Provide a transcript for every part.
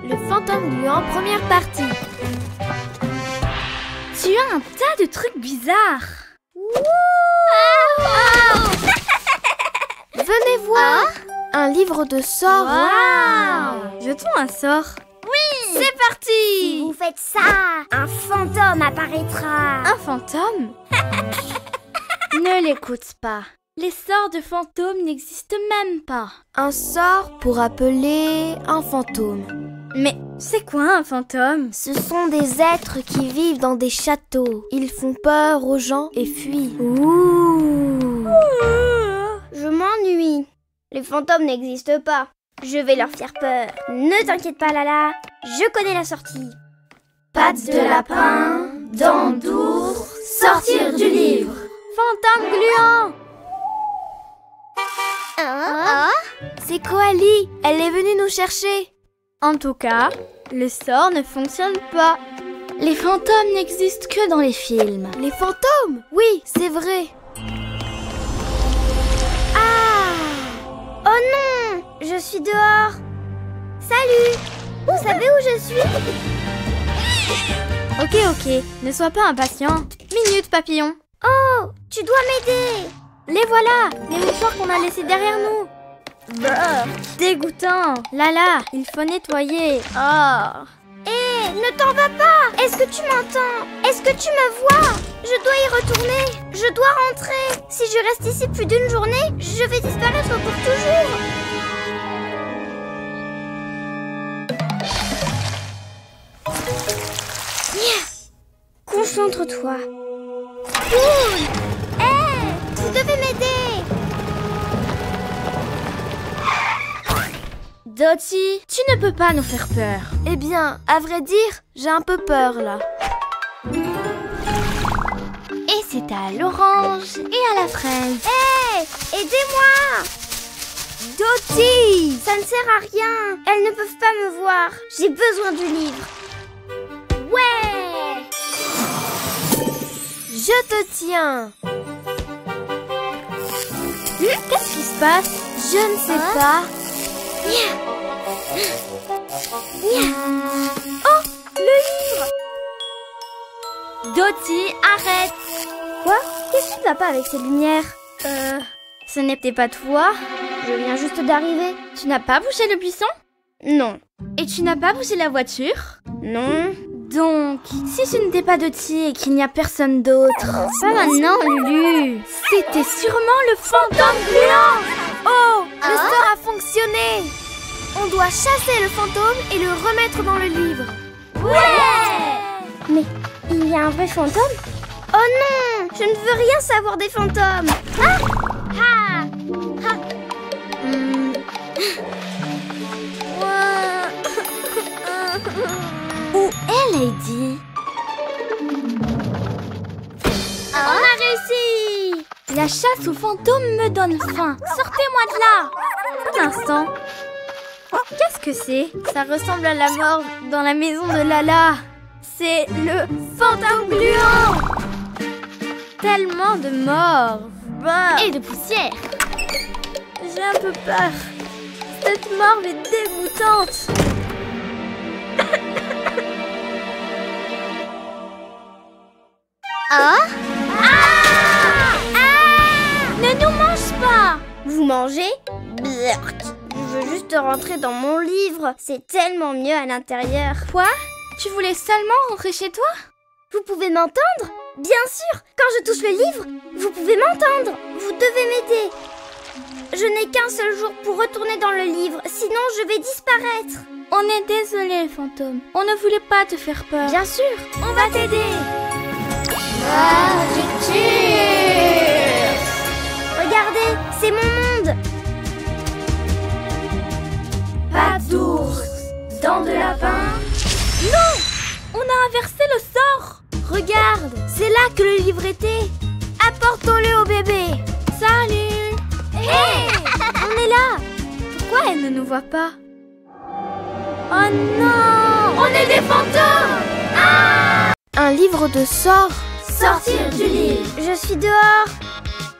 Le fantôme gluant, première partie. Tu as un tas de trucs bizarres. Venez voir. Un livre de sorts. Wow. Jetons un sort. Oui. C'est parti. Si vous faites ça, un fantôme apparaîtra. Un fantôme? Ne l'écoute pas. Les sorts de fantômes n'existent même pas. Un sort pour appeler un fantôme. Mais c'est quoi un fantôme? Ce sont des êtres qui vivent dans des châteaux. Ils font peur aux gens et fuient. Ouh. Je m'ennuie. Les fantômes n'existent pas. Je vais leur faire peur. Ne t'inquiète pas, Lala. Je connais la sortie. Pattes de lapin, dents d'ours, sortir du livre. Fantôme gluant. C'est Koali. Elle est venue nous chercher. En tout cas, le sort ne fonctionne pas. Les fantômes n'existent que dans les films. Les fantômes? Oui, c'est vrai. Oh non! Je suis dehors. Salut! Vous savez où je suis? Ok, ne sois pas impatient. Minute, papillon. Oh! Tu dois m'aider! Les voilà, les mouchoirs qu'on a laissés derrière nous. Brrr, dégoûtant. Lala, il faut nettoyer. Oh. Hé, ne t'en vas pas! Est-ce que tu m'entends? Est-ce que tu me vois? Je dois y retourner. Je dois rentrer. Si je reste ici plus d'une journée, je vais disparaître pour toujours. Yes. Concentre-toi. Cool! Hé, tu devais m'aider. Dottie, tu ne peux pas nous faire peur. Eh bien, à vrai dire, j'ai un peu peur là. Et c'est à l'orange et à la fraise. Hé, aidez-moi! Dottie! Ça ne sert à rien. Elles ne peuvent pas me voir. J'ai besoin du livre. Ouais! Je te tiens. Qu'est-ce qui se passe? Je ne sais pas. Oh, le livre! Dottie, arrête! Quoi? Qu'est-ce qui ne va pas avec ces lumières? Ce n'était pas toi? Je viens juste d'arriver. Tu n'as pas bougé le buisson? Non. Et tu n'as pas bougé la voiture? Non. Donc, si ce n'était pas Dottie et qu'il n'y a personne d'autre... Pas maintenant, Lulu! C'était sûrement le fantôme gluant! Oh, le sort a fonctionné. On doit chasser le fantôme et le remettre dans le livre. Ouais! Mais il y a un vrai fantôme? Oh non! Je ne veux rien savoir des fantômes! Ah! Ah! Ah! Où est Lady? On a réussi! La chasse aux fantômes me donne faim. Sortez-moi de là! Un instant. Qu'est-ce que c'est? Ça ressemble à la mort dans la maison de Lala. C'est le fantôme gluant! Tellement de morts. Bah. Et de poussière! J'ai un peu peur. Cette mort est dégoûtante. Ah! Ah! Ne nous mange pas! Vous mangez? Blurk. Je veux juste rentrer dans mon livre. C'est tellement mieux à l'intérieur. Quoi? Tu voulais seulement rentrer chez toi? Vous pouvez m'entendre? Bien sûr. Quand je touche le livre, vous pouvez m'entendre. Vous devez m'aider. Je n'ai qu'un seul jour pour retourner dans le livre. Sinon, je vais disparaître. On est désolé, fantôme. On ne voulait pas te faire peur. Bien sûr. On va t'aider. Regardez, c'est mon monde. Pattes d'ours, dents de lapin. Non! On a inversé le sort. Regarde, c'est là que le livre était. Apportons-le au bébé. Salut! Hé! On est là. Pourquoi elle ne nous voit pas? Oh non! On est des fantômes. Ah! Un livre de sorts. Sortir du livre. Je suis dehors.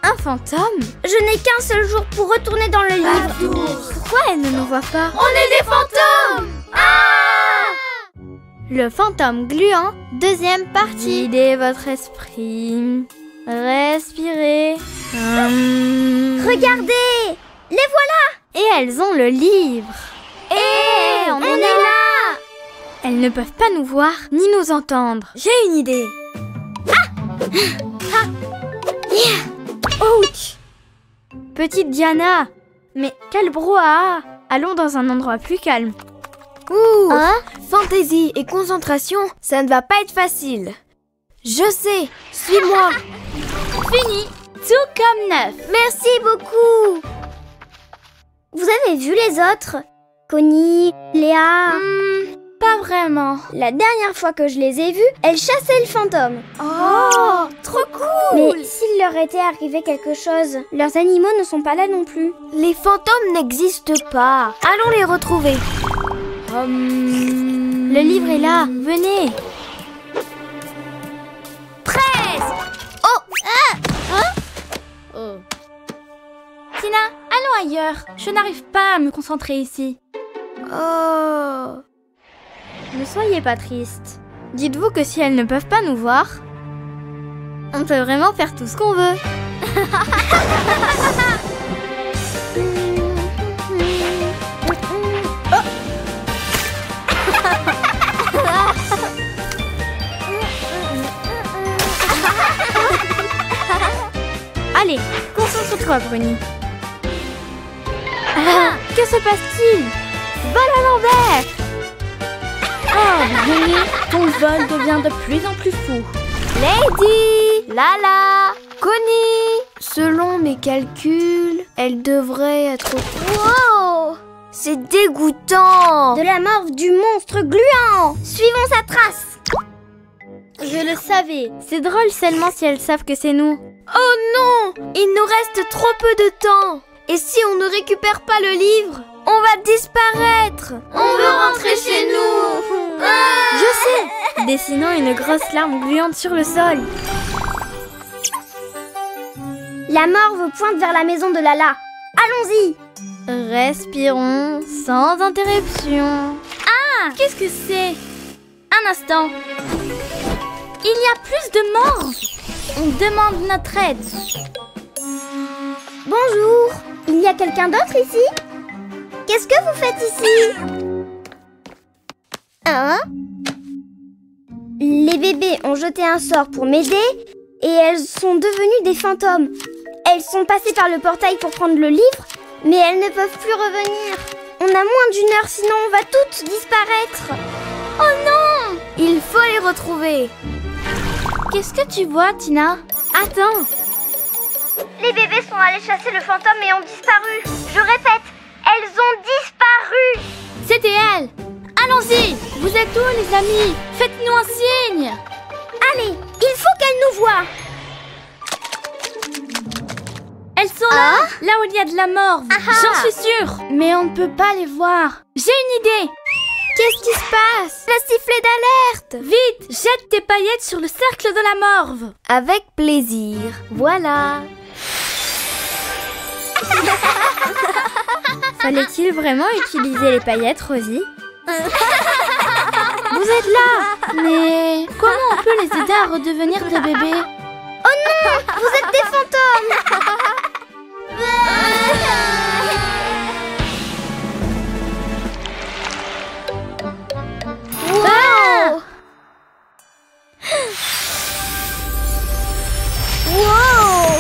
Un fantôme? Je n'ai qu'un seul jour pour retourner dans le livre. Pattes d'ours. Pourquoi elle ne nous voit pas? On est des fantômes. Ah! Le fantôme gluant, deuxième partie. Guidez votre esprit. Respirez. Regardez! Les voilà! Et elles ont le livre. Et on est là! Elles ne peuvent pas nous voir ni nous entendre. J'ai une idée. Ouch! Petite Diana, mais quel brouhaha! Allons dans un endroit plus calme. Ouh! Fantaisie et concentration, ça ne va pas être facile. Je sais, suis-moi. Fini, tout comme neuf. Merci beaucoup! Vous avez vu les autres? Connie, Léa... Pas vraiment. La dernière fois que je les ai vues, elles chassaient le fantôme. Oh, trop cool! Mais s'il leur était arrivé quelque chose, leurs animaux ne sont pas là non plus. Les fantômes n'existent pas. Allons les retrouver. Le livre est là, venez. Tina, allons ailleurs. Je n'arrive pas à me concentrer ici. Oh. Ne soyez pas triste. Dites-vous que si elles ne peuvent pas nous voir, on peut vraiment faire tout ce qu'on veut. Allez, concentre-toi, Bruni. Que se passe-t-il? Vol à l'envers! Oh, Bruni, ton vol devient de plus en plus fou. Lady, Lala, Connie. Selon mes calculs, elle devrait être... Wow! C'est dégoûtant! De la morve du monstre gluant! Suivons sa trace! Je le savais. C'est drôle seulement si elles savent que c'est nous. Oh non! Il nous reste trop peu de temps. Et si on ne récupère pas le livre, on va disparaître. On veut rentrer chez nous! Je sais! Dessinant une grosse larme gluante sur le sol. La morve pointe vers la maison de Lala. Allons-y! Respirons sans interruption. Ah! Qu'est-ce que c'est? Un instant. Il y a plus de morves. On demande notre aide. Bonjour! Il y a quelqu'un d'autre ici? Qu'est-ce que vous faites ici? Hein? Les bébés ont jeté un sort pour m'aider et elles sont devenues des fantômes. Elles sont passées par le portail pour prendre le livre, mais elles ne peuvent plus revenir. On a moins d'une heure, sinon on va toutes disparaître. Oh non! Il faut les retrouver. Qu'est-ce que tu vois, Tina? Attends. Les bébés sont allés chasser le fantôme et ont disparu. Je répète, elles ont disparu. C'était elle. Allons-y. Vous êtes où, les amis? Faites-nous un signe. Allez, il faut qu'elles nous voient. Elles sont là, là où il y a de la morve. J'en suis sûre. Mais on ne peut pas les voir. J'ai une idée. Qu'est-ce qui se passe? La sifflet d'alerte! Vite, jette tes paillettes sur le cercle de la morve. Avec plaisir. Voilà. Fallait-il vraiment utiliser les paillettes, Rosie? Vous êtes là. Mais comment on peut les aider à redevenir des bébés? Oh non, vous êtes des fantômes. Wow! Wow!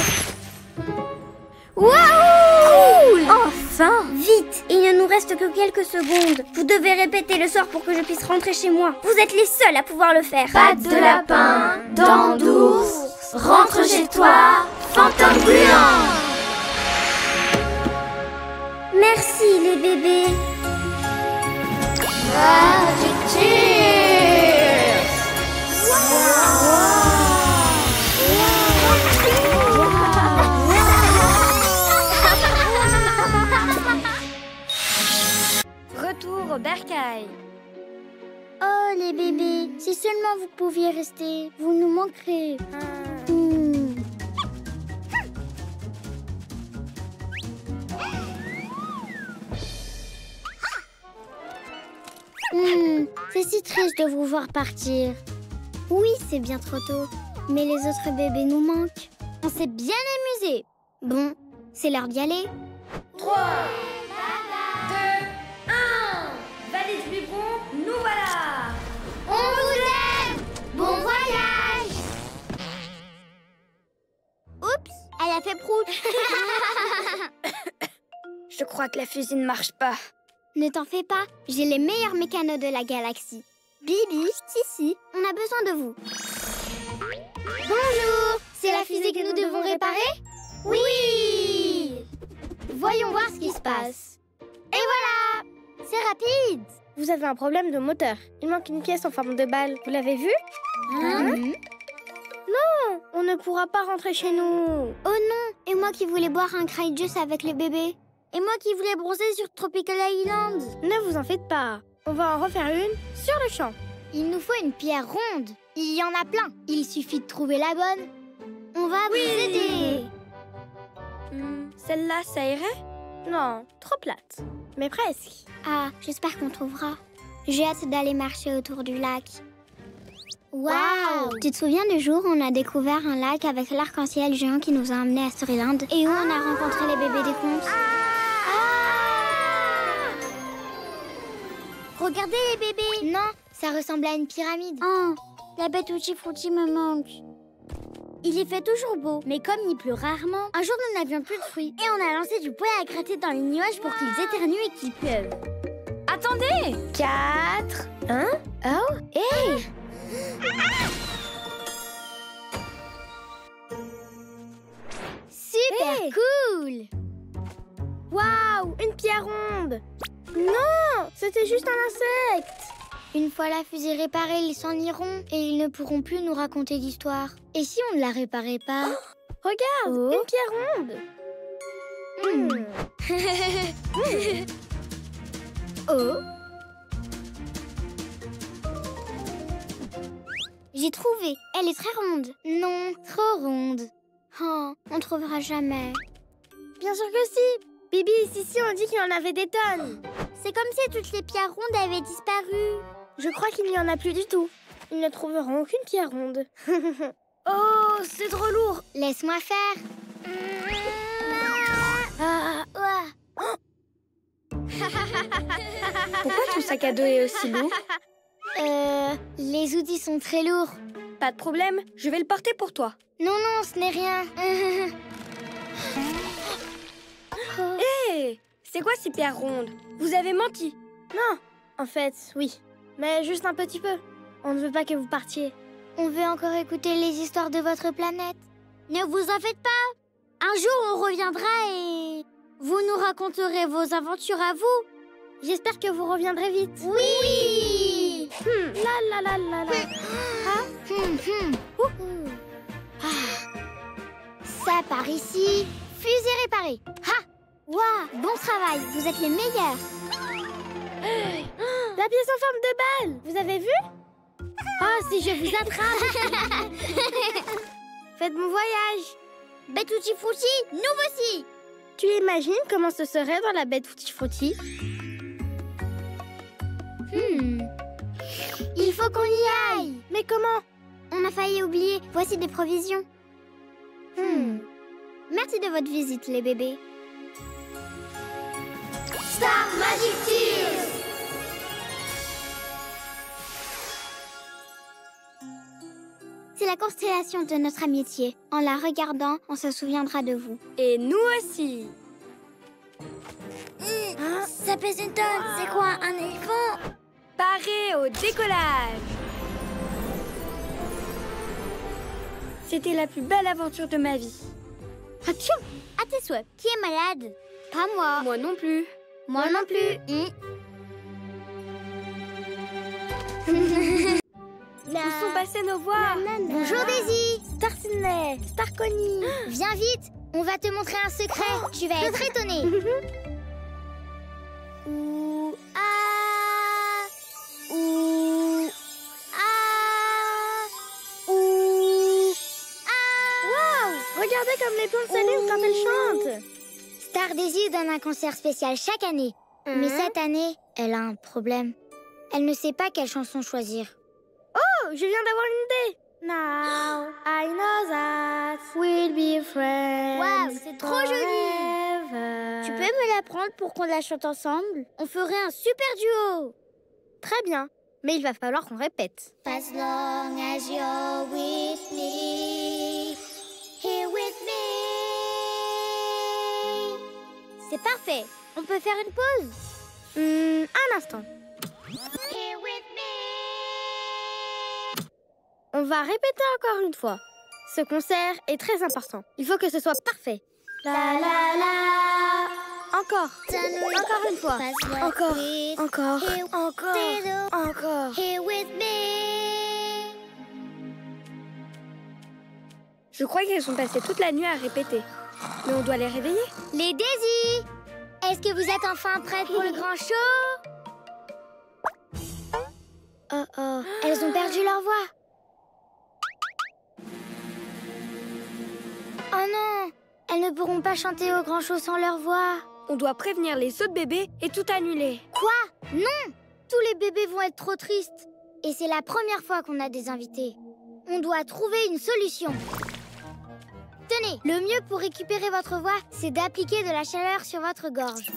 Wow! Cool! Enfin! Vite, il ne nous reste que quelques secondes. Vous devez répéter le sort pour que je puisse rentrer chez moi. Vous êtes les seuls à pouvoir le faire. Pattes de lapin, dents d'ours, rentre chez toi, fantôme gluant! Merci les bébés. Retour au bercail. Oh les bébés, si seulement vous pouviez rester, vous nous manquerez. C'est si triste de vous voir partir. Oui, c'est bien trop tôt. Mais les autres bébés nous manquent. On s'est bien amusés. Bon, c'est l'heure d'y aller. 3, 2, 1. Vallée du biberon, nous voilà. On vous aime! Bon voyage! Oups, elle a fait prout. Je crois que la fusée ne marche pas. Ne t'en fais pas, j'ai les meilleurs mécanos de la galaxie. Bibi, Sissi, on a besoin de vous. Bonjour, c'est la fusée que nous devons réparer? Oui! Voyons voir ce qui se passe. Et voilà! C'est rapide! Vous avez un problème de moteur. Il manque une pièce en forme de balle. Vous l'avez vu? Non, on ne pourra pas rentrer chez nous. Oh non! Et moi qui voulais boire un cry juice avec les bébés. Et moi qui voulais bronzer sur Tropical Island. Ne vous en faites pas. On va en refaire une sur le champ. Il nous faut une pierre ronde. Il y en a plein. Il suffit de trouver la bonne. On va vous aider. Celle-là, ça irait? Non, trop plate. Mais presque. Ah, j'espère qu'on trouvera. J'ai hâte d'aller marcher autour du lac. Waouh! Tu te souviens du jour où on a découvert un lac avec l'arc-en-ciel géant qui nous a emmenés à Storyland et où on a rencontré les bébés des contes? Regardez les bébés! Non, ça ressemble à une pyramide. Oh, la bête Tutti Frutti me manque. Il y fait toujours beau, mais comme il pleut rarement, un jour nous n'avions plus de fruits et on a lancé du poêle à gratter dans les nuages pour qu'ils éternuent et qu'ils pleuvent. Attendez! 4, 1, oh, hey! Super cool! Waouh, une pierre ronde! Non, c'était juste un insecte! Une fois la fusée réparée, ils s'en iront et ils ne pourront plus nous raconter d'histoire. Et si on ne la réparait pas? Regarde, une pierre ronde! Oh! J'ai trouvé. Elle est très ronde. Non, trop ronde. Oh, on trouvera jamais. Bien sûr que si! Bibi et Sissi ont dit qu'il y en avait des tonnes. C'est comme si toutes les pierres rondes avaient disparu. Je crois qu'il n'y en a plus du tout. Ils ne trouveront aucune pierre ronde. Oh, c'est trop lourd. Laisse-moi faire. Pourquoi ton sac à dos est aussi lourd? Les outils sont très lourds. Pas de problème, je vais le porter pour toi. Non, non, ce n'est rien. Hé, c'est quoi ces pierres rondes? Vous avez menti. Non, en fait, oui. Mais juste un petit peu. On ne veut pas que vous partiez. On veut encore écouter les histoires de votre planète. Ne vous en faites pas. Un jour, on reviendra et vous nous raconterez vos aventures à vous. J'espère que vous reviendrez vite. Oui. La la la la la. Ça part ici. Fusée réparée. Ha! Waouh, bon travail. Vous êtes les meilleurs. La pièce en forme de balle. Vous avez vu? Oh, si je vous attrape. Faites bon voyage. Bête Tutti Frutti, nous voici. Tu imagines comment ce serait dans la bête Tutti Frutti? Il faut qu'on y aille. Mais comment? On a failli oublier. Voici des provisions. Merci de votre visite, les bébés. Star Magic Tears! C'est la constellation de notre amitié. En la regardant, on se souviendra de vous. Et nous aussi. Ça pèse une tonne. C'est quoi, un éléphant? Paré au décollage. C'était la plus belle aventure de ma vie. Atchou! À tes souhaits. Qui est malade? Pas moi. Moi non plus. Moi non plus. Où sont passées nos voix? Bonjour Daisy. Star Sydney, Star Connie. Viens vite, on va te montrer un secret. Tu vas être étonnée. Ouh, ah, ouh, ah, ouh, ah. Waouh! Regardez comme les plantes s'allument quand elles chantent. Star Daisy donne un concert spécial chaque année. Mais cette année, elle a un problème. Elle ne sait pas quelle chanson choisir. Oh, je viens d'avoir une idée. Now I know that we'll be friends. Waouh, c'est trop joli. forever. Tu peux me l'apprendre pour qu'on la chante ensemble? On ferait un super duo. Très bien, mais il va falloir qu'on répète. As long as you're with me, here with me. C'est parfait. On peut faire une pause? Un instant. Here with me. On va répéter encore une fois. Ce concert est très important. Il faut que ce soit parfait. La la la. Encore. Encore une fois. Encore. Encore. Encore. Here with me. Je crois qu'elles sont passées toute la nuit à répéter. Mais on doit les réveiller. Les Daisy, est-ce que vous êtes enfin prêtes pour le grand show? Oh, elles ont perdu leur voix. Oh non, elles ne pourront pas chanter au grand show sans leur voix. On doit prévenir les autres bébés et tout annuler. Quoi? Non! Tous les bébés vont être trop tristes. Et c'est la première fois qu'on a des invités. On doit trouver une solution. Tenez, le mieux pour récupérer votre voix, c'est d'appliquer de la chaleur sur votre gorge.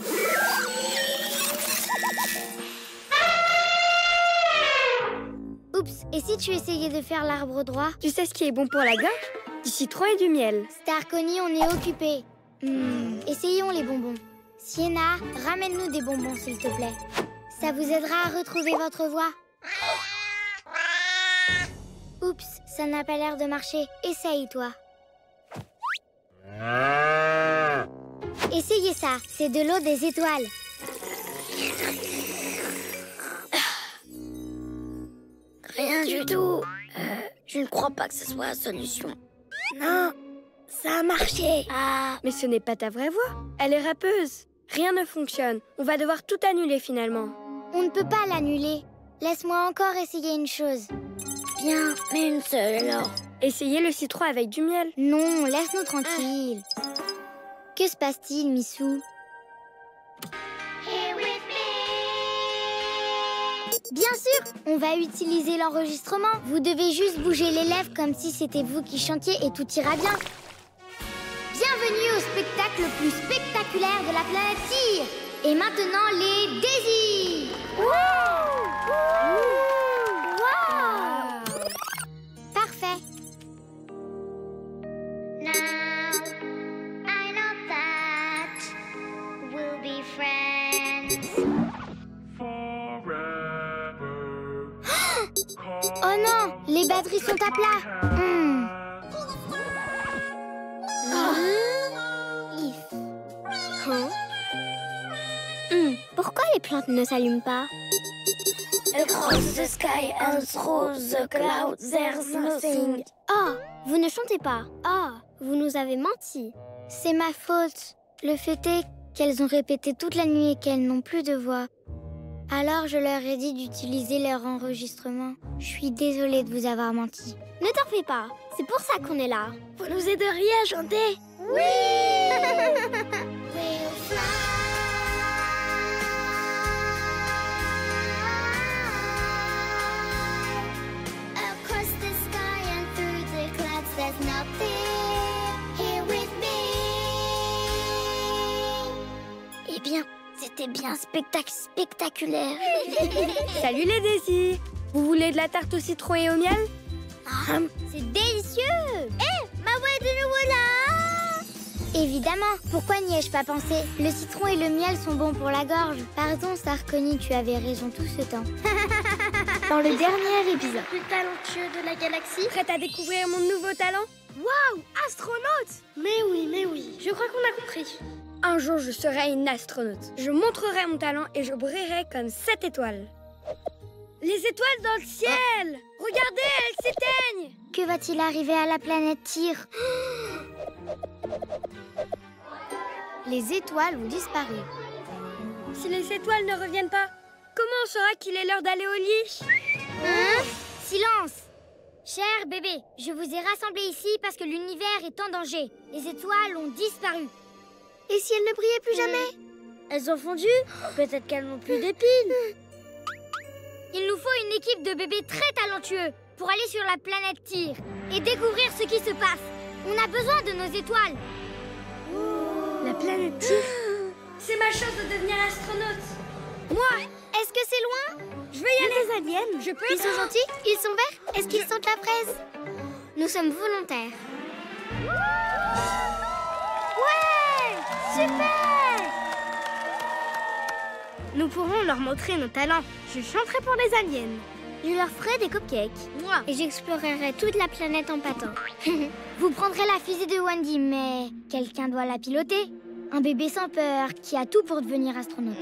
Oups, et si tu essayais de faire l'arbre droit? Tu sais ce qui est bon pour la gorge? Du citron et du miel. Starconi, on est occupé. Essayons les bonbons. Sienna, ramène-nous des bonbons, s'il te plaît. Ça vous aidera à retrouver votre voix. Oups, ça n'a pas l'air de marcher. Essaye, toi. Essayez ça, c'est de l'eau des étoiles. Rien du tout. Je ne crois pas que ce soit la solution. Non, ça a marché. Mais ce n'est pas ta vraie voix. Elle est rappeuse. Rien ne fonctionne. On va devoir tout annuler finalement. On ne peut pas l'annuler. Laisse-moi encore essayer une chose. Bien, mais une seule alors. Essayez le citron avec du miel. Non, laisse-nous tranquille. Que se passe-t-il, Missou? Bien sûr, on va utiliser l'enregistrement. Vous devez juste bouger les lèvres comme si c'était vous qui chantiez et tout ira bien. Bienvenue au spectacle le plus spectaculaire de la planète Tyr. Et maintenant, les Daisy. Parfait. Now, I know that we'll be friends. Oh non, les batteries sont à plat. Pourquoi les plantes ne s'allument pas? Across the sky and through the clouds, there's nothing. Oh, vous ne chantez pas. Oh, vous nous avez menti. C'est ma faute. Le fait est qu'elles ont répété toute la nuit et qu'elles n'ont plus de voix. Alors je leur ai dit d'utiliser leur enregistrement. Je suis désolée de vous avoir menti. Ne t'en fais pas, c'est pour ça qu'on est là. Vous nous aideriez à chanter? Oui. Across the sky and through the clouds, there's nothing here with me. Eh bien, c'était bien spectaculaire. Salut les Daisy. Vous voulez de la tarte au citron et au miel? C'est délicieux. Ma voix est de nouveau là. Évidemment, pourquoi n'y ai-je pas pensé? Le citron et le miel sont bons pour la gorge. Pardon, Starconi, tu avais raison tout ce temps. Dans le dernier épisode. Plus talentueux de la galaxie. Prête à découvrir mon nouveau talent? Waouh, astronaute! Mais oui, je crois qu'on a compris. Un jour, je serai une astronaute. Je montrerai mon talent et je brillerai comme 7 étoiles. Les étoiles dans le ciel! Regardez, elles s'éteignent! Que va-t-il arriver à la planète Tyr? Les étoiles ont disparu. Si les étoiles ne reviennent pas, comment on saura qu'il est l'heure d'aller au lit? Silence! Cher bébé, je vous ai rassemblés ici parce que l'univers est en danger. Les étoiles ont disparu. Et si elles ne brillaient plus jamais? Elles ont fondu? Peut-être qu'elles n'ont plus d'épines. Il nous faut une équipe de bébés très talentueux pour aller sur la planète Tyr et découvrir ce qui se passe. On a besoin de nos étoiles. La planète Tyr. C'est ma chance de devenir astronaute. Moi, est-ce que c'est loin? Je vais y aller. Des aliens. Je peux. Ils sont gentils? Ils sont verts? Est-ce qu'ils sentent la fraise? Nous sommes volontaires. Ouais! Super! Nous pourrons leur montrer nos talents. Je chanterai pour les aliens. Je leur ferai des cupcakes. Moi. Et j'explorerai toute la planète en patin. Vous prendrez la fusée de Wendy, mais quelqu'un doit la piloter. Un bébé sans peur qui a tout pour devenir astronaute.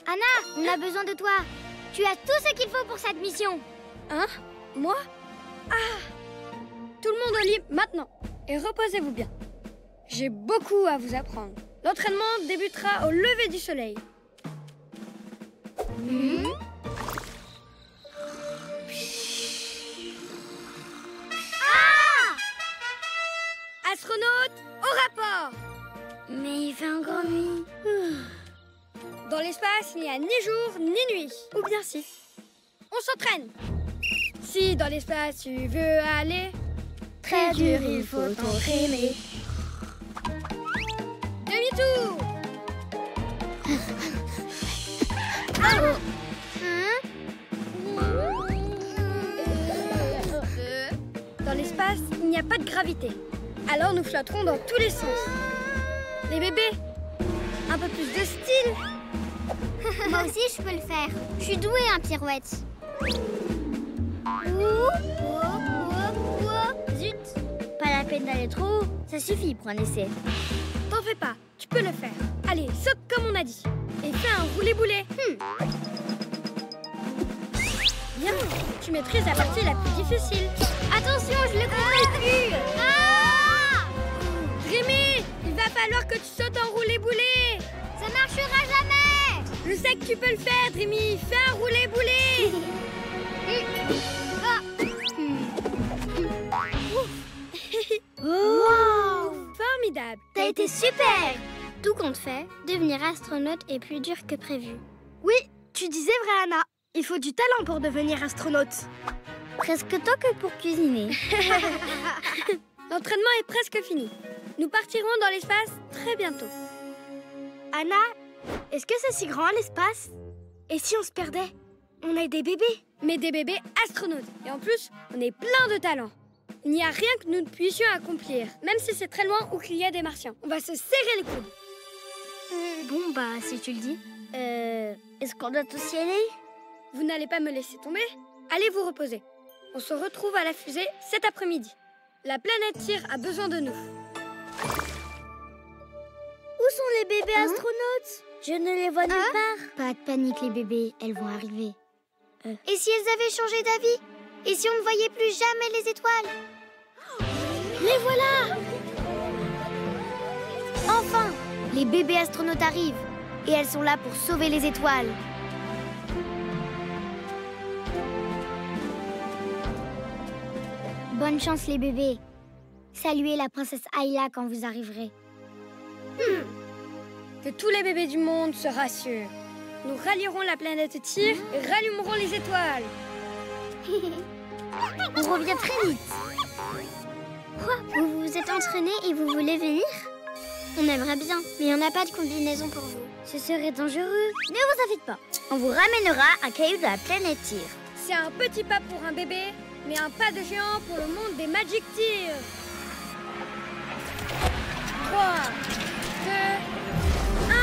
Anna, on a besoin de toi. Tu as tout ce qu'il faut pour cette mission. Hein? Moi? Ah! Tout le monde au lit maintenant. Et reposez-vous bien. J'ai beaucoup à vous apprendre. L'entraînement débutera au lever du soleil. Astronaute, au rapport! Mais il fait encore nuit. Dans l'espace, il n'y a ni jour ni nuit. Ou bien si. On s'entraîne. Si dans l'espace tu veux aller, Très dur, il faut t'entraîner. demi-tour! Dans l'espace, il n'y a pas de gravité. Alors nous flotterons dans tous les sens. Les bébés, un peu plus de style. Moi aussi, je peux le faire. Je suis douée en pirouette. Zut, pas la peine d'aller trop haut. Ça suffit pour un essai. T'en fais pas, tu peux le faire. Allez, saute comme on a dit. Et fais un roulé-boulet. Bien, tu maîtrises la partie la plus difficile. Attention, je le comprends plus. Ah! Dreamy, il va falloir que tu sautes en roulé-boulet. Ça marchera jamais. Je sais que tu peux le faire, Dreamy. Fais un roulé-boulet. Wow! Formidable. T'as été super. Tout compte fait, devenir astronaute est plus dur que prévu. Oui, tu disais vrai, Anna. Il faut du talent pour devenir astronaute. Presque tant que pour cuisiner. L'entraînement est presque fini. Nous partirons dans l'espace très bientôt. Anna, est-ce que c'est si grand l'espace? Et si on se perdait? On est des bébés. Mais des bébés astronautes. Et en plus, on est plein de talent. Il n'y a rien que nous ne puissions accomplir, même si c'est très loin ou qu'il y a des martiens. On va se serrer les coudes. Bon, bah, si tu le dis. Est-ce qu'on doit tous y aller? Vous n'allez pas me laisser tomber? Allez vous reposer. On se retrouve à la fusée cet après-midi. La planète Tyr a besoin de nous. Où sont les bébés astronautes? Je ne les vois nulle part. Pas de panique, les bébés, elles vont arriver. Et si elles avaient changé d'avis? Et si on ne voyait plus jamais les étoiles? Les voilà! Enfin, les bébés astronautes arrivent. Et elles sont là pour sauver les étoiles. Bonne chance, les bébés. Saluez la princesse Ayla quand vous arriverez. Que tous les bébés du monde se rassurent. Nous rallierons la planète Tyr et rallumerons les étoiles. On revient très vite. Quoi? Vous vous êtes entraînés et vous voulez venir? On aimerait bien, mais on n'a pas de combinaison pour vous. Ce serait dangereux. Ne vous en faites pas. On vous ramènera un caillou de la planète Tyr. C'est un petit pas pour un bébé, mais un pas de géant pour le monde des Magic Tyr. 3, 2, 1.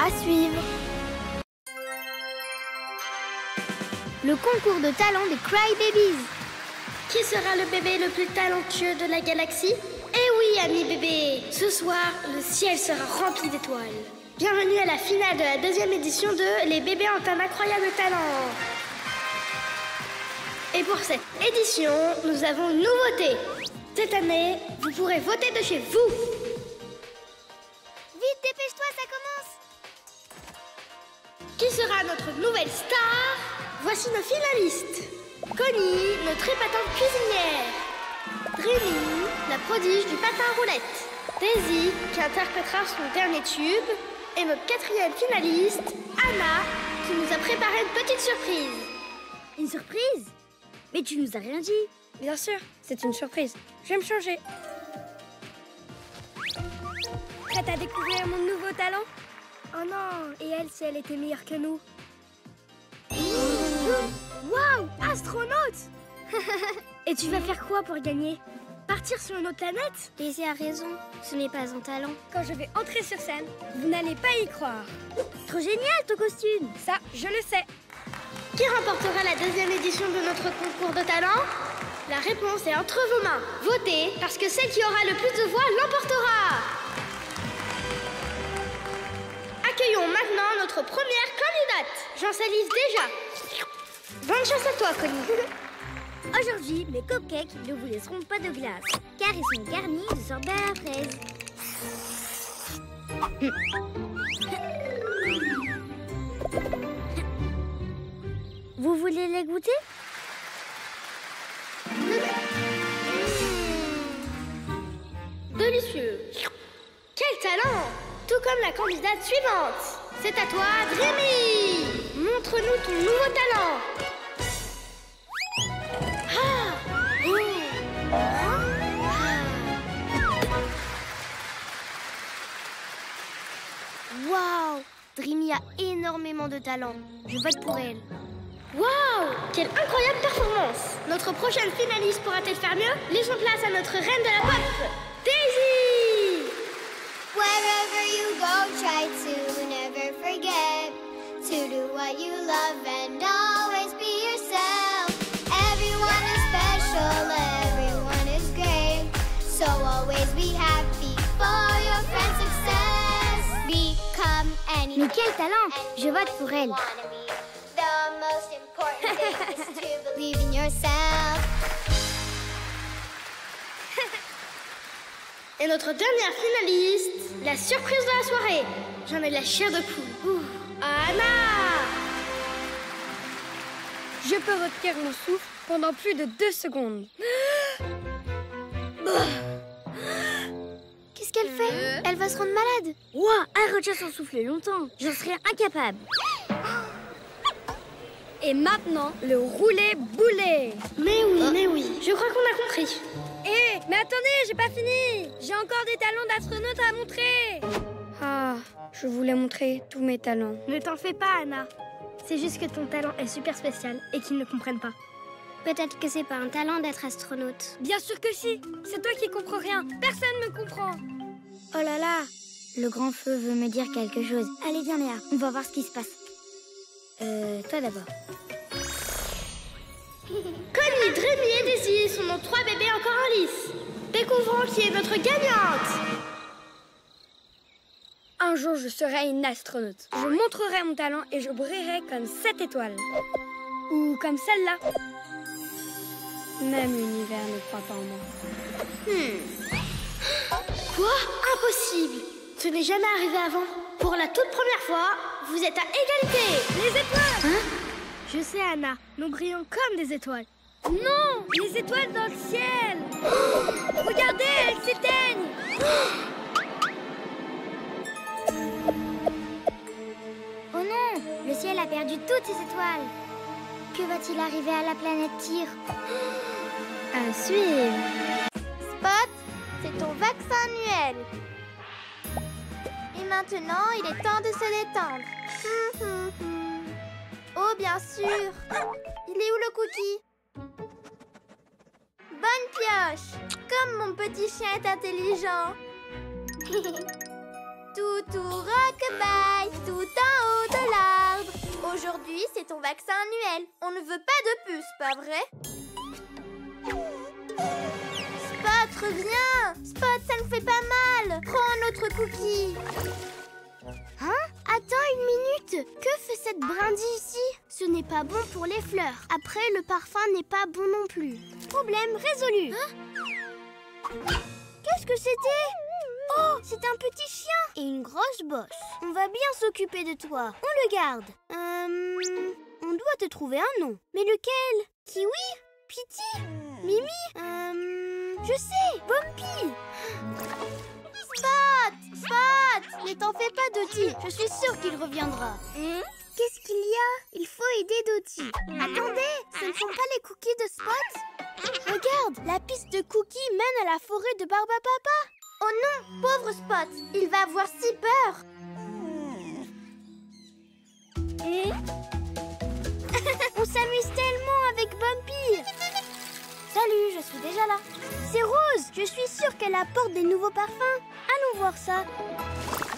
À suivre. Le concours de talent des Crybabies. Qui sera le bébé le plus talentueux de la galaxie? Eh oui, amis bébés! Ce soir, le ciel sera rempli d'étoiles. Bienvenue à la finale de la 2e édition de Les bébés ont un incroyable talent. Et pour cette édition, nous avons une nouveauté. Cette année, vous pourrez voter de chez vous. Vite, dépêche-toi, ça commence. Qui sera notre nouvelle star? Voici nos finalistes. Connie, notre épatante cuisinière. Dreamy, la prodige du patin à roulettes. Daisy, qui interprétera son dernier tube. Et notre quatrième finaliste, Anna, qui nous a préparé une petite surprise. Une surprise? Mais tu nous as rien dit. Bien sûr, c'est une surprise. Je vais me changer. Prête à découvrir mon nouveau talent? Oh non, et elle, si elle était meilleure que nous? Waouh, astronaute! Et tu vas faire quoi pour gagner? Partir sur une autre planète? Daisy a raison, ce n'est pas un talent. Quand je vais entrer sur scène, vous n'allez pas y croire. Trop génial ton costume! Ça, je le sais. Qui remportera la deuxième édition de notre concours de talent? La réponse est entre vos mains. Votez, parce que celle qui aura le plus de voix l'emportera. Accueillons maintenant notre première candidate. J'en salise déjà. Bonne chance à toi, Connie. Aujourd'hui, les cupcakes ne vous laisseront pas de glace, car ils sont garnis de sorbet à la fraise. Vous voulez les goûter? Délicieux. Quel talent! Tout comme la candidate suivante. C'est à toi, Dreamy. Montre-nous ton nouveau talent. Waouh! Dreamy a énormément de talent. Je vote pour elle. Waouh! Quelle incroyable performance! Notre prochaine finaliste pourra-t-elle faire mieux? Laissons place à notre reine de la pop, Daisy! Wherever you go, try to never forget to do what you love and always be yourself. Everyone is special, everyone is great, so always be happy for your friend's success. Become anything. Mais quel talent! Je vote pour elle. The most important thing is to believe in yourself. Et notre dernière finaliste, la surprise de la soirée. J'en ai la chair de poule. Anna! Je peux retenir mon souffle pendant plus de 2 secondes. Qu'est-ce qu'elle fait? Elle va se rendre malade. Ouah, elle retient son souffle longtemps. J'en serais incapable. Et maintenant, le roulé-boulé. Mais oui, je crois qu'on a compris. Hé, mais attendez, j'ai pas fini. J'ai encore des talents d'astronaute à montrer. Ah, je voulais montrer tous mes talents. Ne t'en fais pas, Anna. C'est juste que ton talent est super spécial et qu'ils ne comprennent pas. Peut-être que c'est pas un talent d'être astronaute. Bien sûr que si. C'est toi qui comprends rien. Personne me comprend. Oh là là! Le grand feu veut me dire quelque chose. Allez, viens Léa, on va voir ce qui se passe. Toi d'abord. Connie, Dreamy et Daisy sont nos 3 bébés encore en lice. Découvrons qui est notre gagnante. Un jour, je serai une astronaute. Je montrerai mon talent et je brillerai comme 7 étoiles. Ou comme celle-là. Même l'univers ne croit pas en moi. Quoi? Impossible! Ce n'est jamais arrivé avant. Pour la toute première fois, vous êtes à égalité. Les étoiles! Je sais, Anna, nous brillons comme des étoiles. Non! Les étoiles dans le ciel! Regardez, elles s'éteignent! Oh non! Le ciel a perdu toutes ses étoiles. Que va-t-il arriver à la planète Tyr? À suivre. Spot, c'est ton vaccin annuel. Et maintenant, il est temps de se détendre. Oh, bien sûr. Il est où le cookie? Bonne pioche. Comme mon petit chien est intelligent. Toutou rockabye, tout en haut de l'arbre. Aujourd'hui, c'est ton vaccin annuel. On ne veut pas de puce, pas vrai? Spot, reviens! Spot, ça ne fait pas mal! Prends notre cookie! Hein? Attends une minute! Que fait cette brindille ici? Ce n'est pas bon pour les fleurs. Après, le parfum n'est pas bon non plus. Problème résolu! Hein? Qu'est-ce que c'était? Oh, c'est un petit chien! Et une grosse bosse. On va bien s'occuper de toi. On le garde. On doit te trouver un nom. Mais lequel? Kiwi? Piti? Mimi? Je sais, Bumpy. Spot! Spot! Ne t'en fais pas, Dottie. Je suis sûre qu'il reviendra. Qu'est-ce qu'il y a? Il faut aider Dottie. Attendez, ce ne sont pas les cookies de Spot? Regarde, la piste de cookies mène à la forêt de Barbapapa. Oh non, pauvre Spot, il va avoir si peur. On s'amuse tellement avec Bumpy. Salut, je suis déjà là. C'est Rose, je suis sûre qu'elle apporte des nouveaux parfums. Allons voir ça.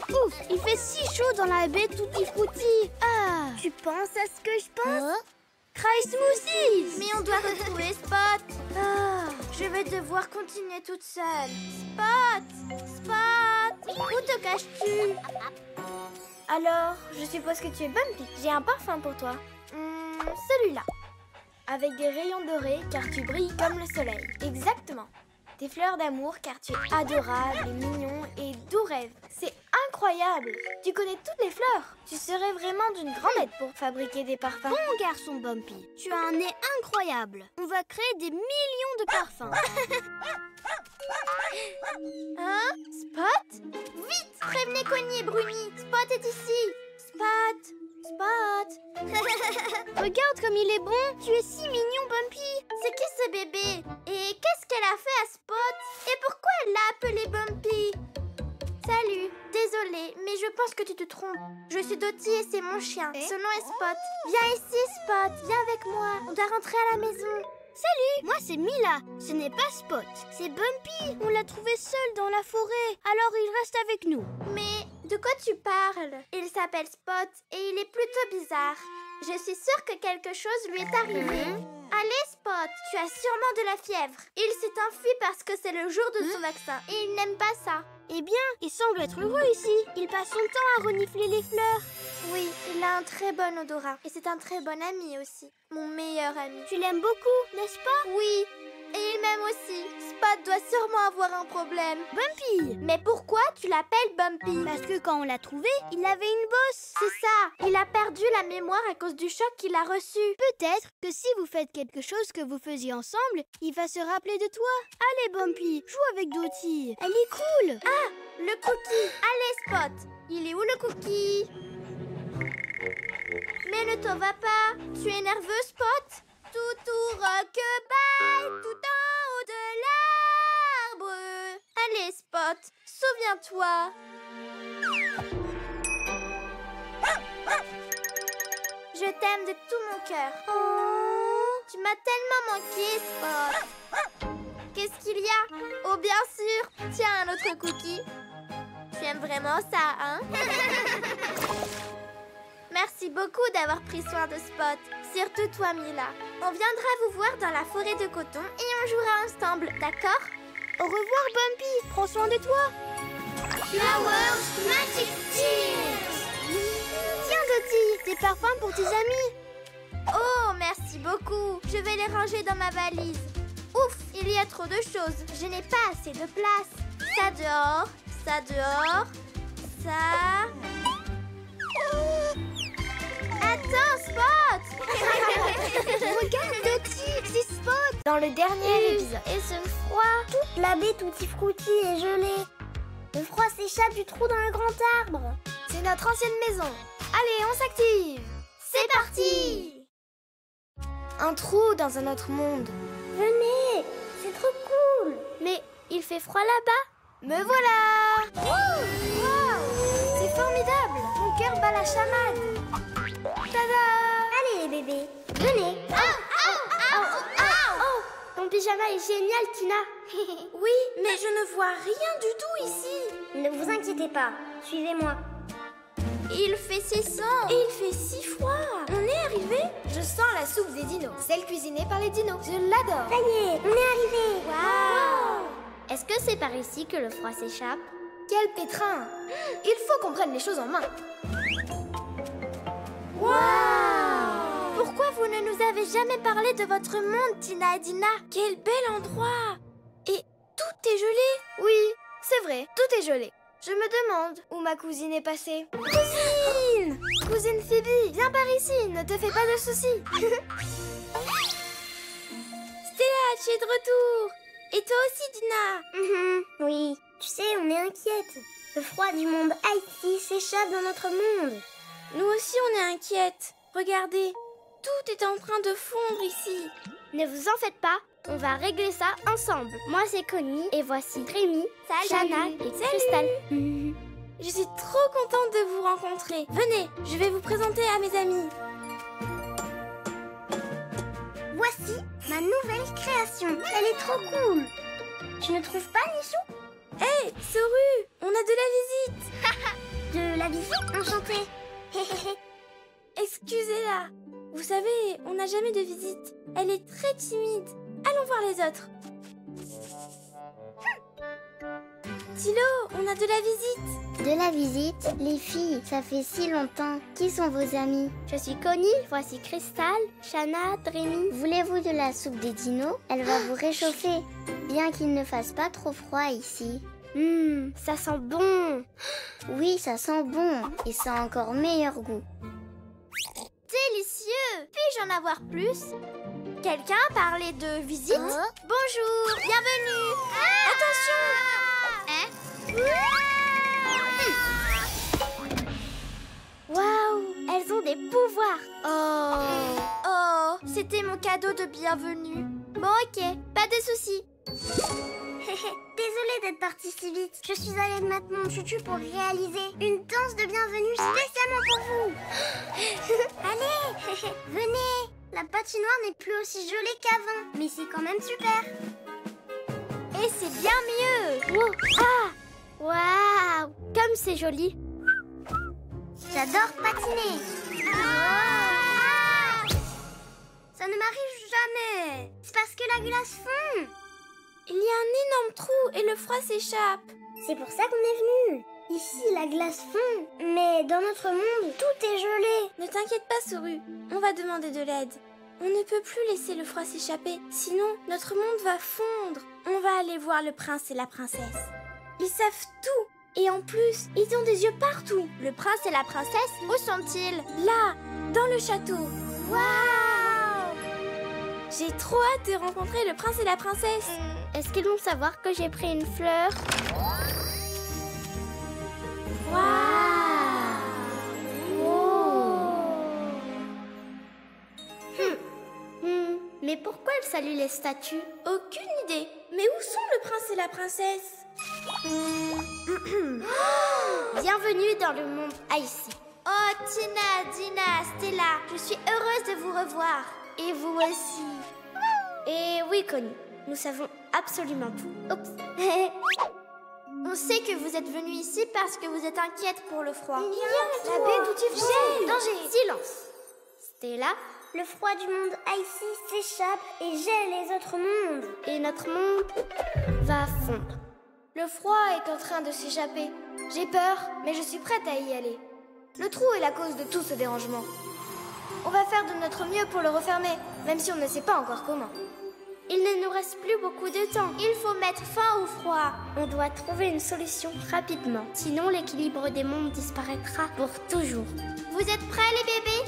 Ouf, il fait si chaud dans la baie Tutti Frutti. Ah, tu penses à ce que je pense? Cry Smoothies. Mais on doit retrouver Spot. Ah, je vais devoir continuer toute seule. Spot! Spot! Où te caches-tu? Alors, je suppose que tu es Bumpy. J'ai un parfum pour toi. Celui-là. Avec des rayons dorés car tu brilles comme le soleil. Exactement. Des fleurs d'amour car tu es adorable et mignon et doux rêve. C'est incroyable. Tu connais toutes les fleurs. Tu serais vraiment d'une grande aide pour fabriquer des parfums. Bon garçon Bumpy, tu as un nez incroyable. On va créer des millions de parfums. Hein? Spot? Vite, prévenez Connie et Bruni. Spot est ici. Spot! Spot! Regarde comme il est bon. Tu es si mignon, Bumpy. C'est qui ce bébé? Et qu'est-ce qu'elle a fait à Spot? Et pourquoi elle l'a appelé Bumpy? Salut, désolée, mais je pense que tu te trompes. Je suis Dottie et c'est mon chien. Son nom est Spot. Viens ici, Spot. Viens avec moi. On doit rentrer à la maison. Salut, moi c'est Mila. Ce n'est pas Spot, c'est Bumpy. On l'a trouvé seul dans la forêt, alors il reste avec nous. Mais de quoi tu parles? Il s'appelle Spot et il est plutôt bizarre. Je suis sûre que quelque chose lui est arrivé. Allez Spot, tu as sûrement de la fièvre. Il s'est enfui parce que c'est le jour de son vaccin et il n'aime pas ça. Eh bien, il semble être heureux ici. Il passe son temps à renifler les fleurs. Oui, il a un très bon odorat. Et c'est un très bon ami aussi. Mon meilleur ami. Tu l'aimes beaucoup, n'est-ce pas? Oui, et il m'aime aussi. Spot doit sûrement avoir un problème. Bumpy! Mais pourquoi tu l'appelles Bumpy? Parce que quand on l'a trouvé, il avait une bosse. C'est ça, il a perdu la mémoire à cause du choc qu'il a reçu. Peut-être que si vous faites quelque chose que vous faisiez ensemble, il va se rappeler de toi. Allez Bumpy, joue avec Dottie. Elle est cool. Ah, le cookie. Allez Spot, il est où le cookie? Mais ne t'en va pas. Tu es nerveux Spot? Toutou rock-bye, tout en haut de l'arbre. Allez Spot, souviens-toi. Je t'aime de tout mon cœur. Oh, tu m'as tellement manqué Spot. Qu'est-ce qu'il y a? Oh bien sûr, tiens un autre cookie. Tu aimes vraiment ça, hein? Merci beaucoup d'avoir pris soin de Spot. Surtout toi, Mila. On viendra vous voir dans la forêt de coton et on jouera ensemble, d'accord? Au revoir, Bumpy. Prends soin de toi. Flowers Magic Tears. Tiens, Dottie, des parfums pour tes amis. Oh, merci beaucoup. Je vais les ranger dans ma valise. Ouf, il y a trop de choses. Je n'ai pas assez de place. Ça dehors, ça dehors, ça... Attends, Spot. Regarde, Dottie, c'est Spot. Dans le dernier épisode. Et ce froid. Toute la baie Tutti Frutti est gelée. Le froid s'échappe du trou dans le grand arbre. C'est notre ancienne maison. Allez, on s'active. C'est parti. Un trou dans un autre monde. Venez, c'est trop cool. Mais il fait froid là-bas. Me voilà. Wow, c'est formidable. Mon cœur bat la chamade. Tada! Allez les bébés, venez. Ton pyjama est génial, Tina. Oui, mais je ne vois rien du tout ici. Ne vous inquiétez pas, suivez-moi. Il fait si sombre. Et il fait si froid. On est arrivé. Je sens la soupe des dinos, celle cuisinée par les dinos. Je l'adore. Ça y est, on est arrivé. Waouh! Est-ce que c'est par ici que le froid s'échappe? Quel pétrin! Il faut qu'on prenne les choses en main. Waouh! Pourquoi vous ne nous avez jamais parlé de votre monde, Tina et Dina? Quel bel endroit! Et tout est gelé? Oui, c'est vrai, tout est gelé. Je me demande où ma cousine est passée. Cousine! Cousine Phoebe, viens par ici, ne te fais pas de soucis. Stella, tu es de retour. Et toi aussi, Dina. Oui, tu sais, on est inquiète. Le froid du monde Icy s'échappe dans notre monde. Nous aussi, on est inquiètes. Regardez, tout est en train de fondre ici. Ne vous en faites pas, on va régler ça ensemble. Moi, c'est Connie et voici Rémi, Shana et Crystal. Je suis trop contente de vous rencontrer. Venez, je vais vous présenter à mes amis. Voici ma nouvelle création. Elle est trop cool. Tu ne trouves pas, Nichou? Hé, Soru, on a de la visite. De la visite enchantée. Excusez-la. Vous savez, on n'a jamais de visite. Elle est très timide. Allons voir les autres. Tilo, on a de la visite. De la visite? Les filles, ça fait si longtemps. Qui sont vos amis? Je suis Connie, voici Crystal, Shana, Rémi. Voulez-vous de la soupe des dinos? Elle va vous réchauffer. Bien qu'il ne fasse pas trop froid ici. Ça sent bon. Oui, ça sent bon. Et ça a encore meilleur goût. Délicieux. Puis-je en avoir plus? Quelqu'un a parlé de visite? Bonjour, bienvenue. Attention. Waouh, elles ont des pouvoirs. Oh, c'était mon cadeau de bienvenue. Bon, ok, pas de soucis. Désolée d'être partie si vite. Je suis allée mettre mon tutu pour réaliser une danse de bienvenue spécialement pour vous. Allez, venez. La patinoire n'est plus aussi jolie qu'avant, mais c'est quand même super. Et c'est bien mieux. Waouh, comme c'est joli. J'adore patiner. Ça ne m'arrive jamais. C'est parce que la glace fond. Il y a un énorme trou et le froid s'échappe. C'est pour ça qu'on est venu. Ici, la glace fond, mais dans notre monde, tout est gelé. Ne t'inquiète pas, Soru. On va demander de l'aide. On ne peut plus laisser le froid s'échapper, sinon notre monde va fondre. On va aller voir le prince et la princesse. Ils savent tout. Et en plus, ils ont des yeux partout. Le prince et la princesse, où sont-ils? Là, dans le château. Waouh! J'ai trop hâte de rencontrer le prince et la princesse. Est-ce qu'ils vont savoir que j'ai pris une fleur? Mais pourquoi elle salue les statues? Aucune idée. Mais où sont le prince et la princesse? Bienvenue dans le monde Icy. Oh, Tina, Dina, Stella, je suis heureuse de vous revoir. Et vous aussi. Et oui, Connie, nous savons absolument tout. Oups. On sait que vous êtes venus ici parce que vous êtes inquiète pour le froid. La baie d'où tu viens. Danger. Silence. Stella, le froid du monde Icy s'échappe et gèle les autres mondes. Et notre monde va fondre. Le froid est en train de s'échapper. J'ai peur, mais je suis prête à y aller. Le trou est la cause de tout ce dérangement. On va faire de notre mieux pour le refermer, même si on ne sait pas encore comment. Il ne nous reste plus beaucoup de temps. Il faut mettre fin au froid. On doit trouver une solution rapidement. Sinon, l'équilibre des mondes disparaîtra pour toujours. Vous êtes prêts, les bébés?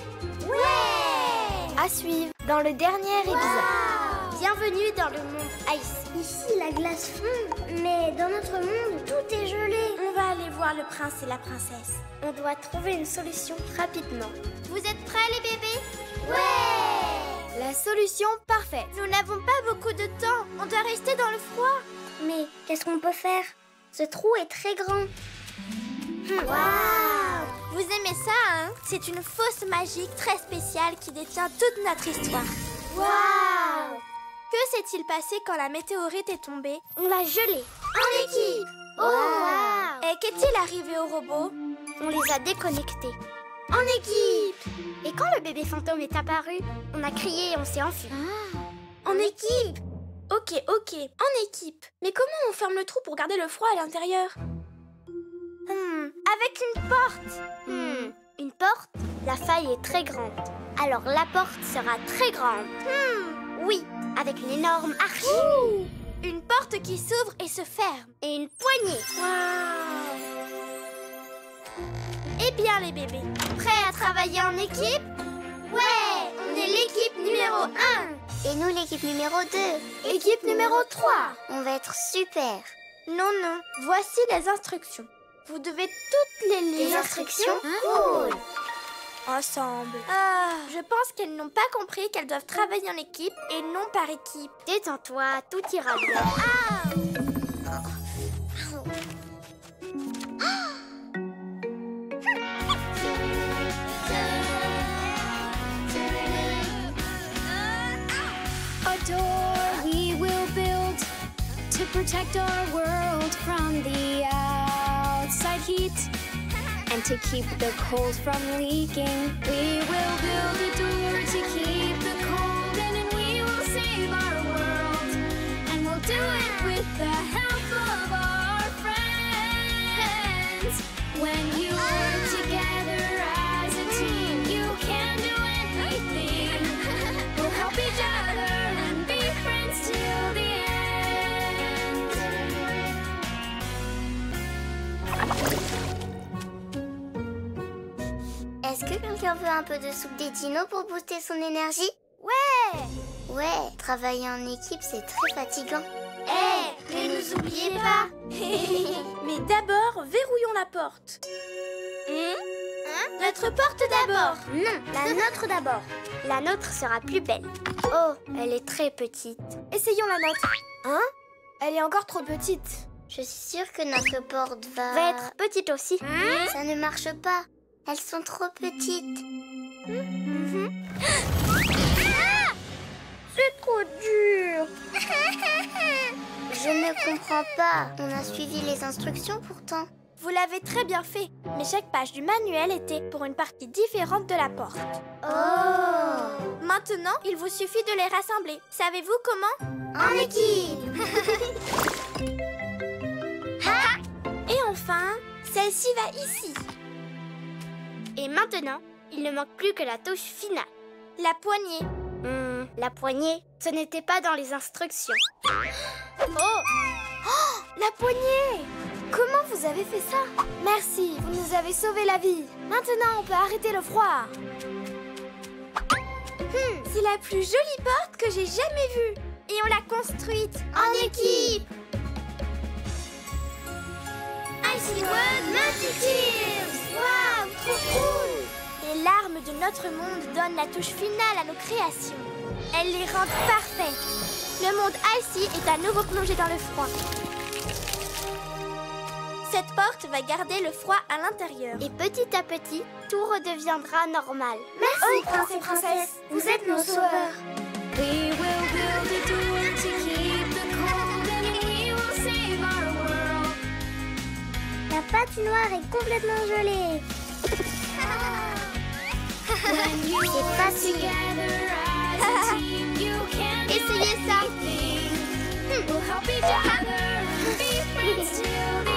Ouais! À suivre dans le dernier épisode. Bienvenue dans le monde Ice. Ici, la glace fond, mais dans notre monde, tout est gelé. On va aller voir le prince et la princesse. On doit trouver une solution rapidement. Vous êtes prêts, les bébés? Ouais! La solution parfaite. Nous n'avons pas beaucoup de temps. On doit rester dans le froid. Mais qu'est-ce qu'on peut faire? Ce trou est très grand. Waouh! Vous aimez ça, hein? C'est une fosse magique très spéciale qui détient toute notre histoire. Waouh! Que s'est-il passé quand la météorite est tombée? On l'a gelé. En équipe! Oh! Wow. Et qu'est-il arrivé aux robots? On les a déconnectés. En équipe! Et quand le bébé fantôme est apparu, on a crié et on s'est enfui. En équipe! Ok. En équipe. Mais comment on ferme le trou pour garder le froid à l'intérieur? Avec une porte. Une porte? La faille est très grande. Alors la porte sera très grande. Oui, avec une énorme arche. Une porte qui s'ouvre et se ferme. Et une poignée. Waouh! Eh bien les bébés, prêts à travailler en équipe? Ouais, on est l'équipe numéro 1. Et nous, l'équipe numéro 2. Équipe numéro 3. On va être super. Non, voici les instructions. Vous devez toutes les lire. Les instructions? Cool. Ensemble. Je pense qu'elles n'ont pas compris qu'elles doivent travailler en équipe et non par équipe. Détends-toi, tout ira bien. A door we will build to protect our world from the outside heat and to keep the cold from leaking. We will build a door to keep the cold in, and we will save our world, and we'll do it with the help of our friends. When you work together as a team, you can do anything. We'll help each other and be friends till the end. Est-ce que quelqu'un veut un peu de soupe des dinos pour booster son énergie? Ouais, travailler en équipe, c'est très fatigant. Ne nous oubliez pas. Mais d'abord, verrouillons la porte. Notre porte d'abord. Non, la nôtre d'abord. La nôtre sera plus belle. Oh, elle est très petite. Essayons la nôtre. Elle est encore trop petite. Je suis sûre que notre porte va être petite aussi. Ça ne marche pas. Elles sont trop petites. C'est trop dur. Je ne comprends pas. On a suivi les instructions pourtant. Vous l'avez très bien fait, mais chaque page du manuel était pour une partie différente de la porte. Oh! Maintenant, il vous suffit de les rassembler. Savez-vous comment? En équipe! Et enfin, celle-ci va ici. Et maintenant, il ne manque plus que la touche finale. La poignée. La poignée, ce n'était pas dans les instructions. Oh, la poignée! Comment vous avez fait ça? Merci, vous nous avez sauvé la vie. Maintenant, on peut arrêter le froid. C'est la plus jolie porte que j'ai jamais vue. Et on l'a construite En équipe! Icy Wood Magic Tears! Waouh, trop cool! Les larmes de notre monde donnent la touche finale à nos créations. Elles les rendent parfaites. Le monde Icy est à nouveau plongé dans le froid. Cette porte va garder le froid à l'intérieur. Et petit à petit, tout redeviendra normal. Merci, prince et princesse. Vous êtes nos sauveurs. We will build a door to keep the cold in, and we will save our world. La patinoire est complètement gelée. When you C'est work facile. together as a team, you can do Essayez ça. anything. We'll help each other and be friends till the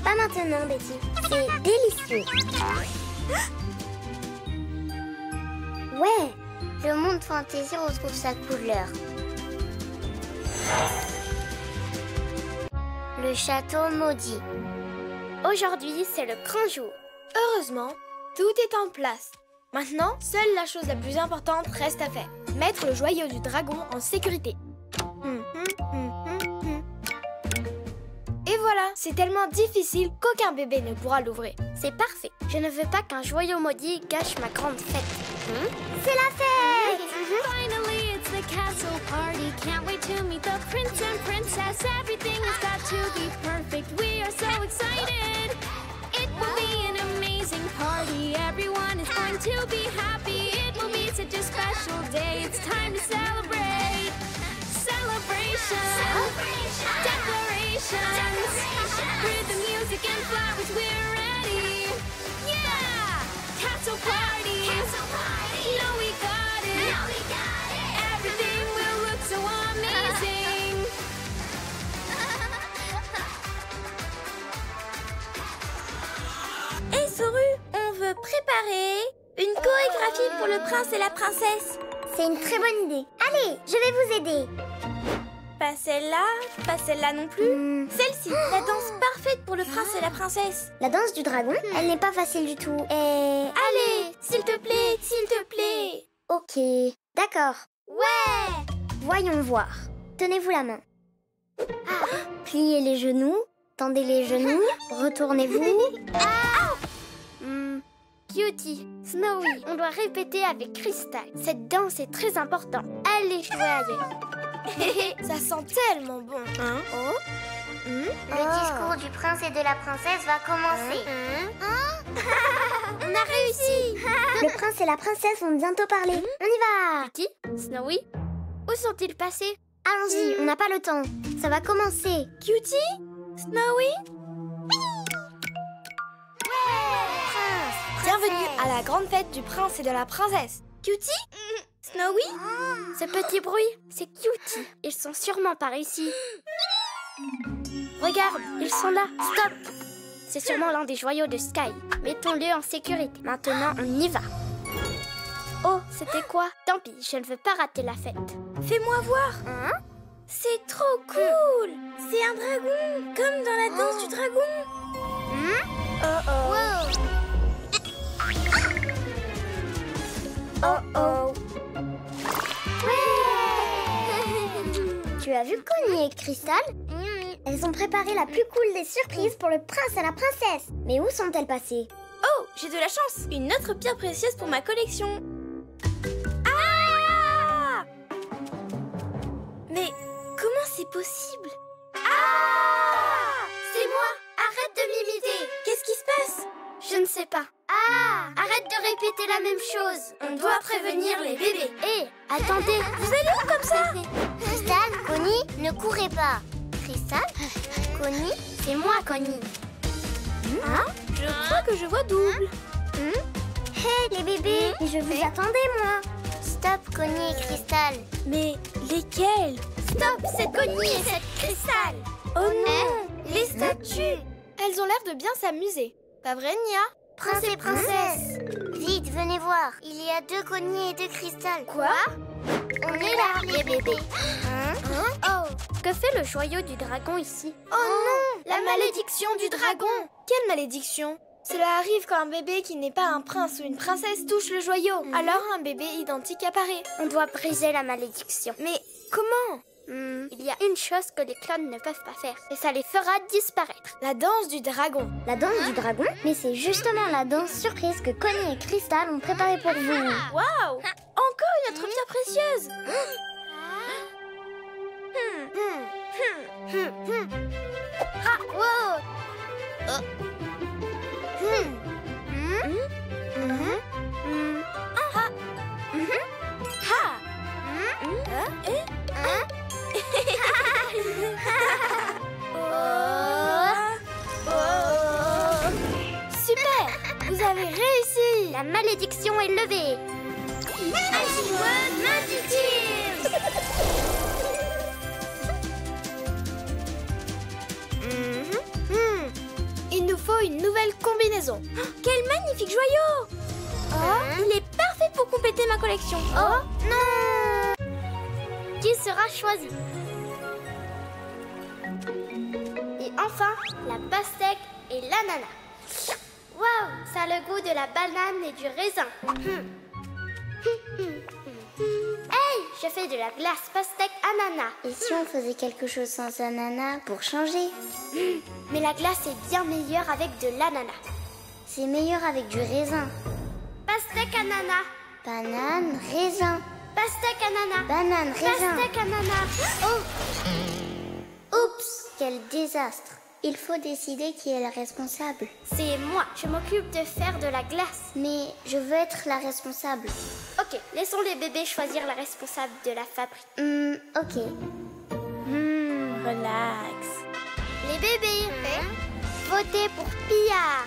Pas maintenant, Betty. C'est délicieux. Ouais, le monde fantasy retrouve sa couleur. Le château maudit. Aujourd'hui, c'est le grand jour. Heureusement, tout est en place. Maintenant, seule la chose la plus importante reste à faire. Mettre le joyau du dragon en sécurité. Et voilà, c'est tellement difficile qu'aucun bébé ne pourra l'ouvrir. C'est parfait. Je ne veux pas qu'un joyau maudit gâche ma grande fête. C'est la fête! Finally, it's the castle party. Can't wait to meet the prince and princess. Everything has got to be perfect. We are so excited. It will be an amazing party. Everyone is going to be happy. It will be such a special day. It's time to celebrate. Celebrations. Declarations. With the music and flowers, we're ready. Yeah! Castle party. No, we got it. Everything will look so amazing. Et Soru, on veut préparer une chorégraphie pour le prince et la princesse. C'est une très bonne idée. Allez, je vais vous aider. Pas celle-là non plus. Celle-ci, la danse parfaite pour le prince et la princesse. La danse du dragon, elle n'est pas facile du tout. Et... Allez, s'il te plaît. Ok, d'accord. Ouais. Voyons voir. Tenez-vous la main. Pliez les genoux, tendez les genoux, retournez-vous. Cutie, Snowy, on doit répéter avec Crystal. Cette danse est très importante. Allez, joyeux. Ça sent tellement bon. Le discours du prince et de la princesse va commencer. On a réussi. Le prince et la princesse vont bientôt parler. On y va. Cutie, Snowy, où sont-ils passés? Allons-y, on n'a pas le temps. Ça va commencer. Cutie? Snowy? Bienvenue à la grande fête du prince et de la princesse. Cutie? Snowy? Ce petit bruit, c'est Cutie. Ils sont sûrement par ici. Regarde, ils sont là. Stop! C'est sûrement l'un des joyaux de Sky. Mettons-le en sécurité. Maintenant, on y va. Oh, c'était quoi? Tant pis, je ne veux pas rater la fête. Fais-moi voir. C'est trop cool. C'est un dragon, comme dans la danse du dragon. Tu as vu Connie et Crystal? Elles ont préparé la plus cool des surprises pour le prince et la princesse. Mais où sont-elles passées? Oh, j'ai de la chance. Une autre pierre précieuse pour ma collection. Mais comment c'est possible? C'est moi! Arrête de m'imiter! Qu'est-ce qui se passe? Je ne sais pas. Arrête de répéter la même chose. On doit prévenir les bébés. Hé, attendez, vous allez où comme ça? Crystal, Connie, ne courez pas. Crystal, Connie, C'est moi, Connie. Je crois que je vois double. Hé, les bébés, je vous attendais, moi. stop, Connie et Crystal. Mais lesquels? Stop, c'est Connie et cette Crystal. Oh non, les statues. Elles ont l'air de bien s'amuser. Pas vrai, Nia? Prince et princesse, vite, venez voir. Il y a 2 Connie et 2 Crystal. Quoi? On est là, les bébés. Oh, que fait le joyau du dragon ici? Oh non, la malédiction du dragon. Quelle malédiction? Cela arrive quand un bébé qui n'est pas un prince ou une princesse touche le joyau. Alors un bébé identique apparaît. On doit briser la malédiction. Mais comment? Il y a une chose que les clones ne peuvent pas faire, et ça les fera disparaître. La danse du dragon. La danse du dragon? Mais c'est justement la danse surprise que Connie et Crystal ont préparée pour vous. Waouh! Encore une autre pierre précieuse. Super! Vous avez réussi! La malédiction est levée. Il nous faut une nouvelle combinaison. Quel magnifique joyau! Il est parfait pour compléter ma collection. Oh non! Qui sera choisi? Et enfin, la pastèque et l'ananas. Waouh, ça a le goût de la banane et du raisin. Hey, je fais de la glace pastèque ananas. Et si on faisait quelque chose sans ananas pour changer? Mais la glace est bien meilleure avec de l'ananas. C'est meilleur avec du raisin. Pastèque ananas. Banane, raisin. Pastèque ananas. Banane, raisin. Pastèque ananas. Oh, Oups, quel désastre. Il faut décider qui est le responsable. c'est moi. Je m'occupe de faire de la glace. Mais je veux être la responsable. Ok, laissons les bébés choisir la responsable de la fabrique. Ok. Relax. Les bébés, votez pour Pia.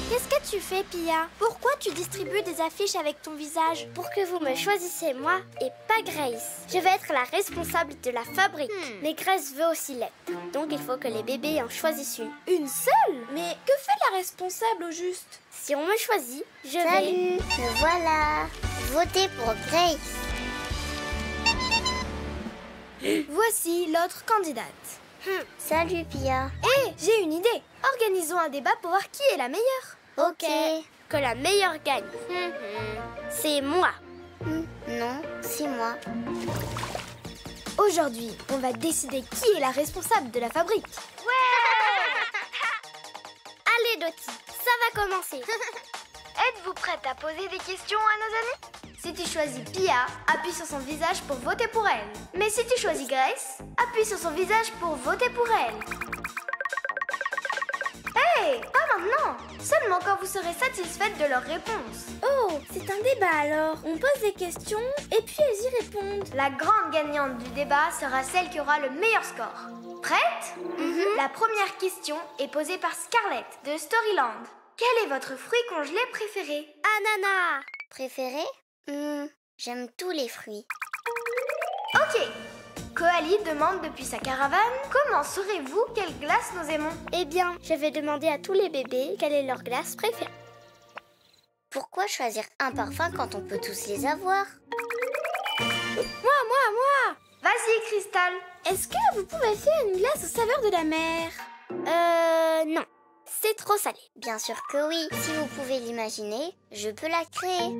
Qu'est-ce que tu fais, Pia? Pourquoi tu distribues des affiches avec ton visage? Pour que vous me choisissiez moi et pas Grace. Je vais être la responsable de la fabrique. Mais Grace veut aussi l'être. Donc il faut que les bébés en choisissent une. Une seule? Mais que fait la responsable au juste? Si on me choisit, je vais... Salut, me voilà. Votez pour Grace. Voici l'autre candidate. Salut Pia. Et j'ai une idée. Organisons un débat pour voir qui est la meilleure. Ok. Que la meilleure gagne. C'est moi. Non, c'est moi. Aujourd'hui, on va décider qui est la responsable de la fabrique. Allez, Dottie, ça va commencer. Êtes-vous prête à poser des questions à nos amis? Si tu choisis Pia, appuie sur son visage pour voter pour elle. Mais si tu choisis Grace, appuie sur son visage pour voter pour elle. Hey, pas maintenant! Seulement quand vous serez satisfaite de leurs réponses. Oh, c'est un débat alors. On pose des questions et puis elles y répondent. La grande gagnante du débat sera celle qui aura le meilleur score. Prête? La première question est posée par Scarlett de Storyland. Quel est votre fruit congelé préféré? Ananas. Préféré? J'aime tous les fruits. Ok. Koali demande depuis sa caravane, comment saurez-vous quelle glace nous aimons? Eh bien, je vais demander à tous les bébés quelle est leur glace préférée. Pourquoi choisir un parfum quand on peut tous les avoir? Moi. Vas-y, Crystal. Est-ce que vous pouvez faire une glace aux saveurs de la mer? Non. C'est trop salé. Bien sûr que oui. Si vous pouvez l'imaginer, je peux la créer.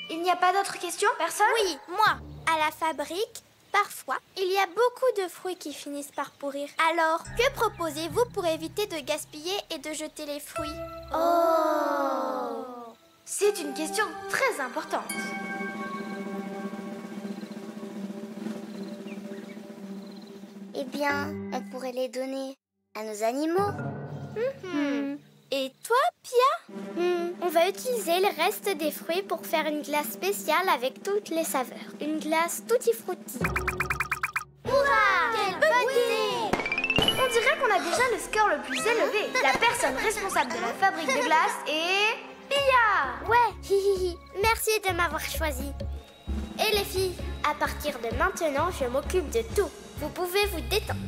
Il n'y a pas d'autres questions? Personne? Oui, moi. À la fabrique, parfois, il y a beaucoup de fruits qui finissent par pourrir. Alors, que proposez-vous pour éviter de gaspiller et de jeter les fruits? Oh! C'est une question très importante. Eh bien, on pourrait les donner à nos animaux. Et toi, Pia? On va utiliser le reste des fruits pour faire une glace spéciale avec toutes les saveurs. Une glace tutti frutti. Quelle bonne idée! On dirait qu'on a déjà le score le plus élevé. La personne responsable de la fabrique de glace est... Pia! Ouais, hihihi. Merci de m'avoir choisi. Et les filles, à partir de maintenant, je m'occupe de tout. Vous pouvez vous détendre.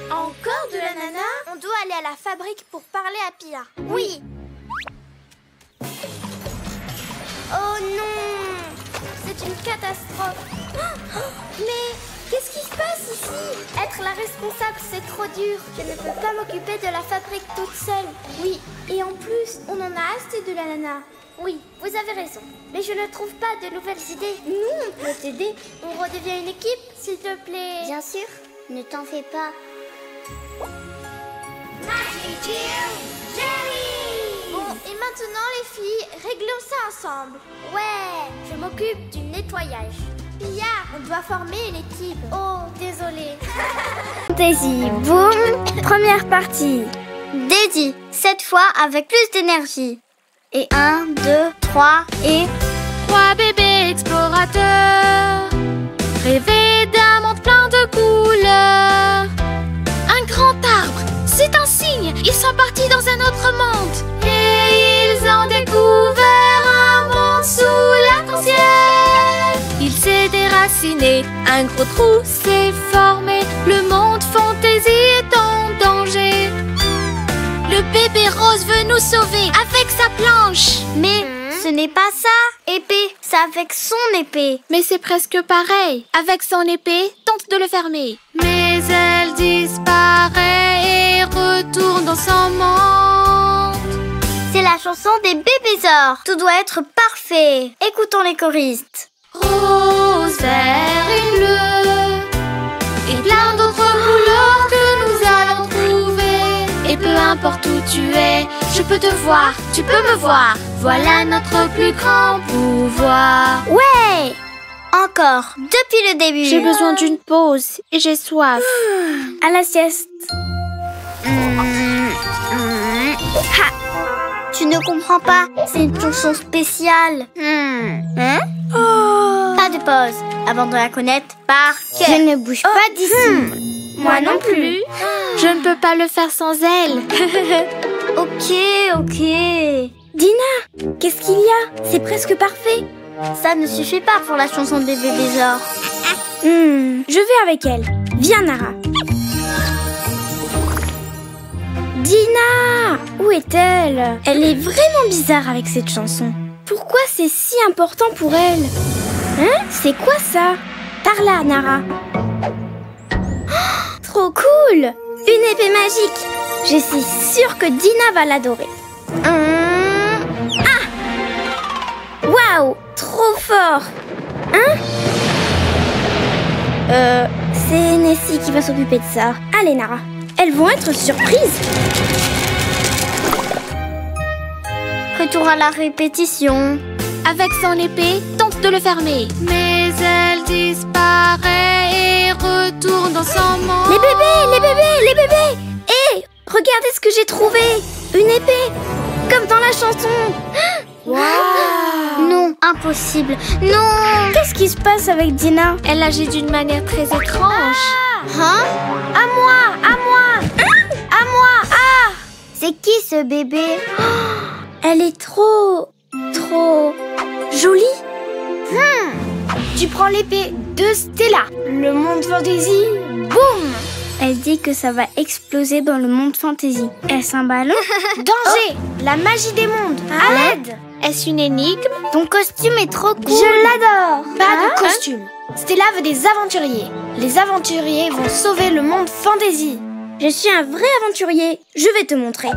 Encore de l'ananas? On doit aller à la fabrique pour parler à Pia. Oui. Oh non! C'est une catastrophe. Mais qu'est-ce qui se passe ici? Être la responsable, c'est trop dur. Je ne peux pas m'occuper de la fabrique toute seule. Oui, et en plus, on en a assez de l'ananas. Oui, vous avez raison. Mais je ne trouve pas de nouvelles idées. Nous, on peut t'aider. On redevient une équipe, s'il te plaît. Bien sûr, ne t'en fais pas. Bon, et maintenant les filles, réglons ça ensemble. Ouais, je m'occupe du nettoyage. Pia, on doit former l'équipe. Oh, désolée. Daisy, boum. Première partie. Daisy, cette fois avec plus d'énergie. Et 1, 2, 3 et... 3 bébés explorateurs, rêver d'un monde plein de couleurs. Un grand arbre, c'est un signe, ils sont partis dans un autre monde. Et ils ont découvert un monde sous l'arc-en-ciel. Il s'est déraciné, un gros trou s'est formé. Le monde fantaisie est en danger. Le bébé rose veut nous sauver avec sa planche. Mais ce n'est pas ça, épée. C'est avec son épée. Mais c'est presque pareil. Avec son épée, tente de le fermer. Mais elle disparaît et retourne dans son monde. C'est la chanson des bébésors. Tout doit être parfait. Écoutons les choristes. Rose, vert et bleu, et plein d'autres couleurs que nous allons trouver. Et peu importe où tu es, je peux te voir, tu peux me voir. Voilà notre plus grand pouvoir. Ouais. Encore, depuis le début. J'ai besoin d'une pause et j'ai soif. À la sieste. Tu ne comprends pas, c'est une chanson spéciale. Pas de pause, avant de la connaître par cœur. Je ne bouge pas d'ici. Moi non plus. Je ne peux pas le faire sans elle. Ok. Dina, qu'est-ce qu'il y a? C'est presque parfait. Ça ne suffit pas pour la chanson des bébés genre. Je vais avec elle. Viens, Nara. Dina! Où est-elle? Elle est vraiment bizarre avec cette chanson. Pourquoi c'est si important pour elle? Hein? C'est quoi ça? Par là, Nara. Oh, trop cool! Une épée magique. Je suis sûre que Dina va l'adorer. Ah! Waouh! Trop fort! Hein? C'est Nessie qui va s'occuper de ça. Allez, Nara. Elles vont être surprises. Retour à la répétition. Avec son épée, tente de le fermer. Mais elle disparaît et retourne dans son monde. Les bébés! Hé! Regardez ce que j'ai trouvé! Une épée! Comme dans la chanson! Wow. Non, impossible. Non. Qu'est-ce qui se passe avec Dina? Elle agit d'une manière très étrange. Hein? À moi! Ah! C'est qui ce bébé? Elle est trop jolie. Tu prends l'épée de Stella. Le monde fantasy, boum! Elle dit que ça va exploser dans le monde fantasy. Est-ce un ballon? Danger! La magie des mondes. À l'aide! Est-ce une énigme? Ton costume est trop cool. Je l'adore. Pas de costume. Stella veut des aventuriers. Les aventuriers vont sauver le monde fantasy. Je suis un vrai aventurier. Je vais te montrer.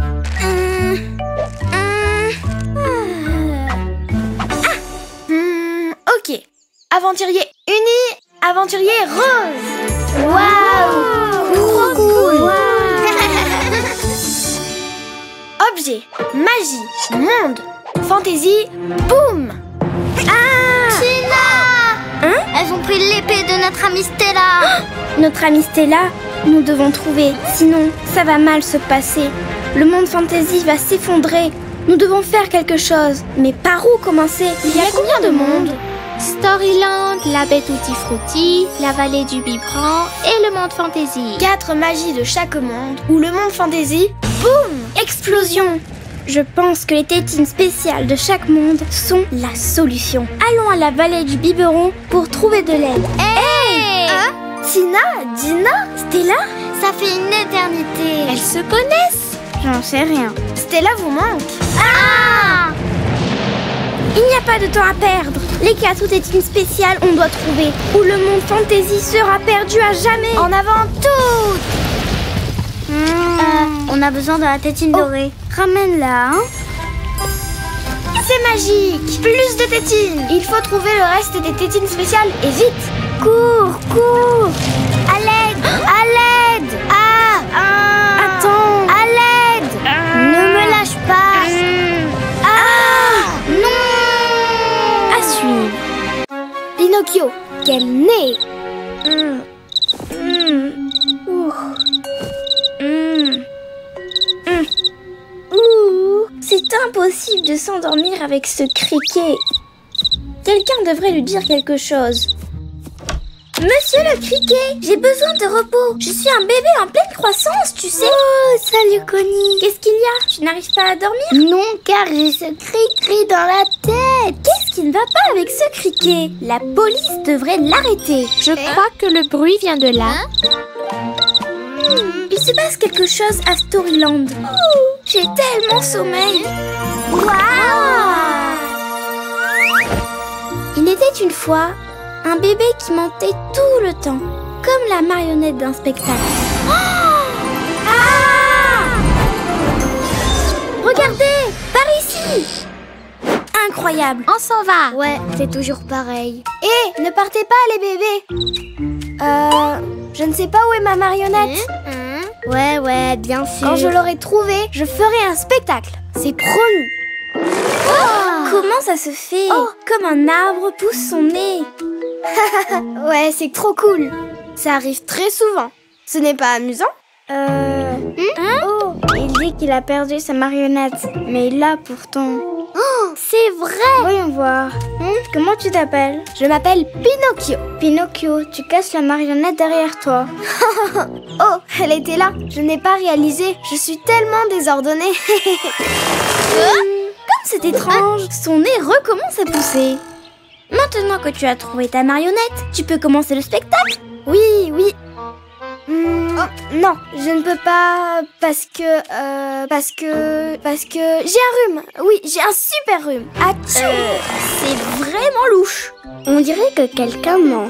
Ok. Aventurier uni, aventurier rose. Waouh! Trop cool. Objet, magie, monde, fantasy, boum! Tina! Elles ont pris l'épée de notre amie Stella. Notre amie Stella, nous devons trouver. Sinon, ça va mal se passer. Le monde fantasy va s'effondrer. Nous devons faire quelque chose. Mais par où commencer? Il y a combien de mondes? Storyland, la baie Tutti Frutti, la vallée du biberon et le monde fantasy. 4 magies de chaque monde, ou le monde fantasy, boum! Explosion! Je pense que les tétines spéciales de chaque monde sont la solution. Allons à la vallée du biberon pour trouver de l'aide. Hey! Tina, Dina, Stella? Ça fait une éternité. Elles se connaissent. J'en sais rien. Stella vous manque. Il n'y a pas de temps à perdre. Les 4 tétines spéciales, on doit trouver. Ou le monde fantasy sera perdu à jamais. En avant toutes! On a besoin de la tétine dorée. Ramène-la, hein? C'est magique! Plus de tétines! Il faut trouver le reste des tétines spéciales et vite! Cours! À l'aide! À l'aide! Attends! À l'aide! Ne me lâche pas. Non! À suivre. Pinocchio, quel nez! C'est impossible de s'endormir avec ce criquet. Quelqu'un devrait lui dire quelque chose. Monsieur le criquet, j'ai besoin de repos. Je suis un bébé en pleine croissance, tu sais. Oh, salut Connie. Qu'est-ce qu'il y a? Tu n'arrives pas à dormir? Non, car j'ai ce cri-cri dans la tête. Qu'est-ce qui ne va pas avec ce criquet? La police devrait l'arrêter. Je crois que le bruit vient de là. Il se passe quelque chose à Storyland. J'ai tellement sommeil. Waouh! Il était une fois un bébé qui mentait tout le temps, comme la marionnette d'un spectacle. Regardez, par ici! Incroyable. On s'en va. Ouais, c'est toujours pareil. Hé, ne partez pas les bébés! Je ne sais pas où est ma marionnette. Ouais, bien sûr. Quand je l'aurai trouvée, je ferai un spectacle. C'est promis. Comment ça se fait? Comme un arbre pousse son nez. Ouais, c'est trop cool. Ça arrive très souvent. Ce n'est pas amusant? Il dit qu'il a perdu sa marionnette, mais il l'a pourtant. c'est vrai. Voyons voir. Comment tu t'appelles? Je m'appelle Pinocchio. Pinocchio, tu casses la marionnette derrière toi. Oh, elle était là. Je n'ai pas réalisé. Je suis tellement désordonnée. Comme c'est étrange, son nez recommence à pousser. Maintenant que tu as trouvé ta marionnette, tu peux commencer le spectacle. Oui. Non, je ne peux pas parce que j'ai un rhume. Oui, j'ai un super rhume. C'est vraiment louche. On dirait que quelqu'un ment.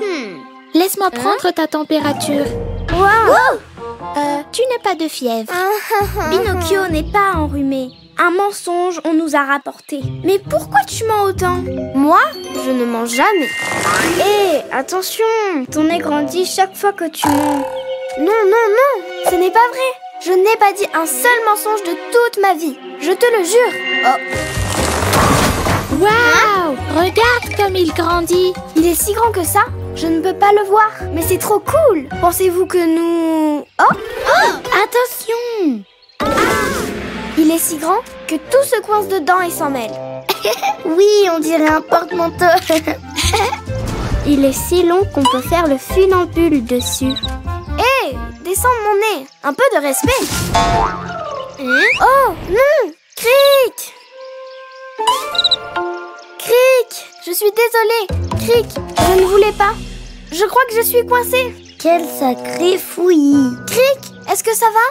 Laisse-moi prendre ta température. Tu n'as pas de fièvre. Pinocchio n'est pas enrhumé. Un mensonge, on nous a rapporté. Mais pourquoi tu mens autant? Moi, je ne mens jamais. Hé, attention, ton nez grandit chaque fois que tu mens. Non, ce n'est pas vrai. Je n'ai pas dit un seul mensonge de toute ma vie. Je te le jure. Waouh! Regarde comme il grandit. Il est si grand que ça? Je ne peux pas le voir. Mais c'est trop cool. Pensez-vous que nous... Attention! Il est si grand que tout se coince dedans et s'en mêle. Oui, on dirait un porte-manteau. Il est si long qu'on peut faire le funambule dessus. Hé, descends de mon nez. Un peu de respect. Oh, non! Cric! Cric! Je suis désolée. Cric, je ne voulais pas. Je crois que je suis coincée. Quel sacré fouillis! Cric, est-ce que ça va?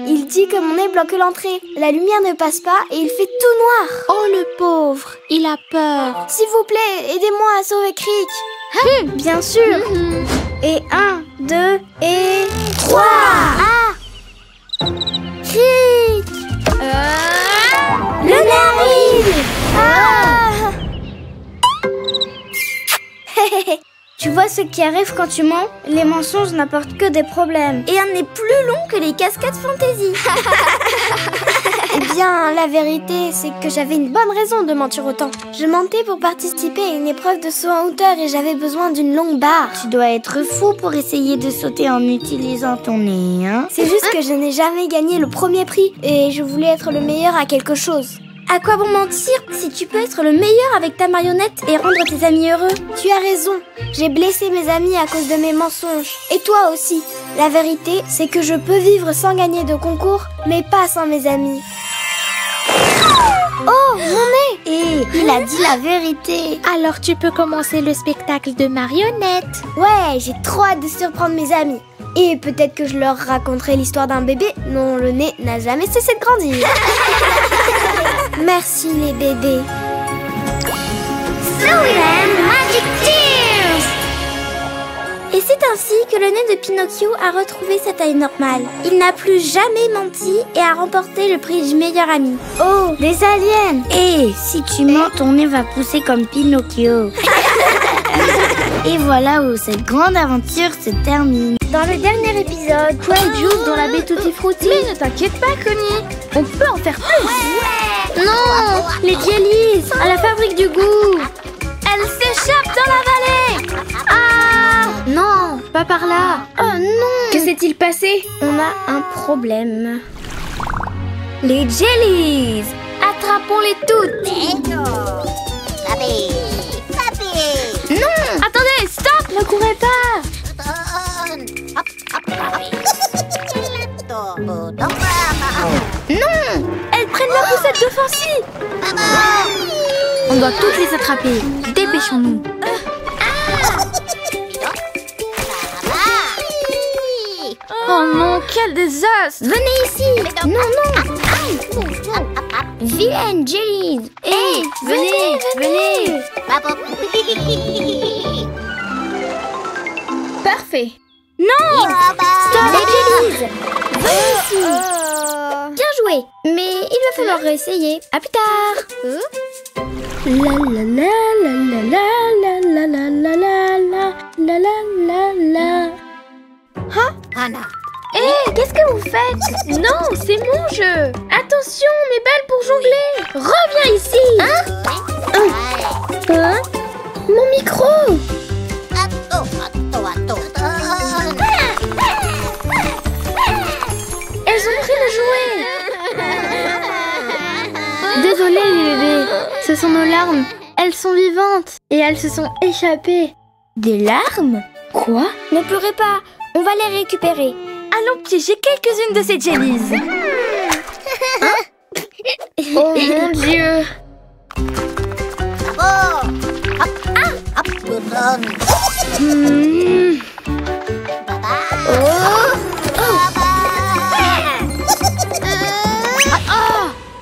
Il dit que mon nez bloque l'entrée. La lumière ne passe pas et il fait tout noir. Oh le pauvre, il a peur. S'il vous plaît, aidez-moi à sauver Cric. Bien sûr. Et 1, 2 et 3. Cric! Le nez arrive. Tu vois ce qui arrive quand tu mens? Les mensonges n'apportent que des problèmes. Et un nez plus long que les cascades fantaisie. Eh bien, la vérité, c'est que j'avais une bonne raison de mentir autant. Je mentais pour participer à une épreuve de saut en hauteur et j'avais besoin d'une longue barre. Tu dois être fou pour essayer de sauter en utilisant ton nez, hein? C'est juste que je n'ai jamais gagné le premier prix et je voulais être le meilleur à quelque chose. À quoi bon mentir si tu peux être le meilleur avec ta marionnette et rendre tes amis heureux? Tu as raison, j'ai blessé mes amis à cause de mes mensonges. Et toi aussi. La vérité, c'est que je peux vivre sans gagner de concours, mais pas sans mes amis. Oh, mon nez! Et il a dit la vérité. Alors tu peux commencer le spectacle de marionnettes. Ouais, j'ai trop hâte de surprendre mes amis. Et peut-être que je leur raconterai l'histoire d'un bébé dont le nez n'a jamais cessé de grandir. Merci les bébés. Magic Tears. Et c'est ainsi que le nez de Pinocchio a retrouvé sa taille normale. Il n'a plus jamais menti et a remporté le prix du meilleur ami. Oh, des aliens. Et si tu mens, ton nez va pousser comme Pinocchio. Et voilà où cette grande aventure se termine. Dans le dernier épisode, toi et Jules dans la baie Tutti Frutti. Mais ne t'inquiète pas, Connie. On peut en faire plus. Non, les jellies à la fabrique du goût. Elles s'échappent dans la vallée. Ah non, pas par là. Oh non. Que s'est-il passé? On a un problème. Les jellies. Attrapons-les toutes. Non, attendez, stop, ne courez pas. Non, elles prennent la poussette de Fancy. On doit toutes les attraper. Dépêchons-nous. Oh non, quel désastre! Venez ici. Non. Vilaine jellies. Hey, venez. Parfait. Stop les jellies. Venez ici. Bien joué. Mais il va falloir réessayer. À plus tard. La la la la la la la la la la la la la. Hé, qu'est-ce que vous faites? Non, c'est mon jeu. Attention, mes balles pour jongler. Reviens ici. Mon micro. Elles ont pris le jouet. Désolée les bébés. larmes. Elles sont vivantes et elles se sont échappées. Des larmes? Quoi? Ne pleurez pas, on va les récupérer. Allons piéger quelques-unes de ces jellies. Oh mon Dieu!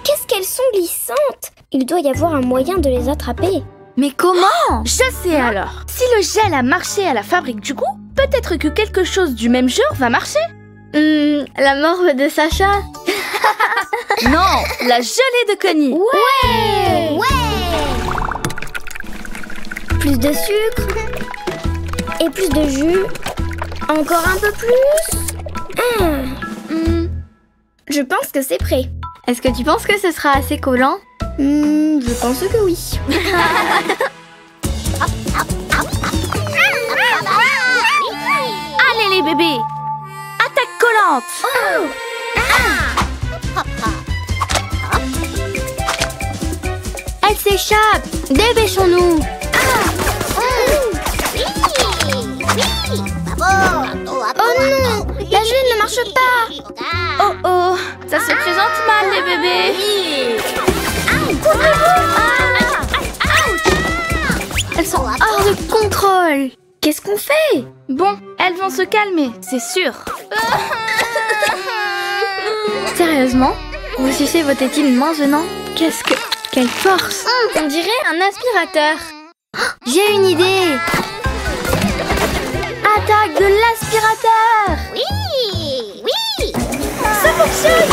Qu'est-ce qu'elles sont glissantes! Il doit y avoir un moyen de les attraper. Mais comment? Je sais alors. Si le gel a marché à la fabrique du goût, peut-être que quelque chose du même genre va marcher. La morve de Sacha. Non, la gelée de Connie. Ouais! Plus de sucre. Et plus de jus. Encore un peu plus. Je pense que c'est prêt. Est-ce que tu penses que ce sera assez collant? Je pense que oui. Allez les bébés! Attaque collante! Elle s'échappe! Dépêchons-nous! Oh non! La gelée ne marche pas! Oh oh! Ça se présente mal les bébés! Elles sont hors de contrôle! Qu'est-ce qu'on fait? Bon, elles vont se calmer, c'est sûr. Sérieusement? Vous sucez vos tétines maintenant? Qu'est-ce que... Quelle force! On dirait un aspirateur. J'ai une idée! Attaque de l'aspirateur! Oui! Ça fonctionne!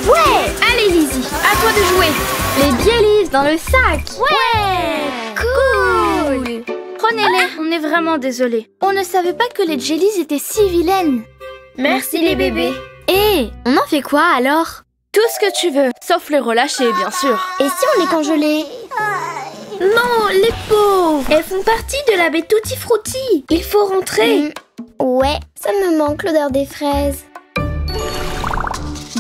Ouais! Allez Lizzie, à toi de jouer! Les jellies dans le sac! Ouais! Cool! Prenez-les, on est vraiment désolés. On ne savait pas que les jellies étaient si vilaines. Merci les bébés. Et on en fait quoi alors? Tout ce que tu veux, sauf les relâcher bien sûr. Et si on les congelait? Non, les pauvres! Elles font partie de la baie Tutti Frutti. Il faut rentrer. Ouais, ça me manque l'odeur des fraises.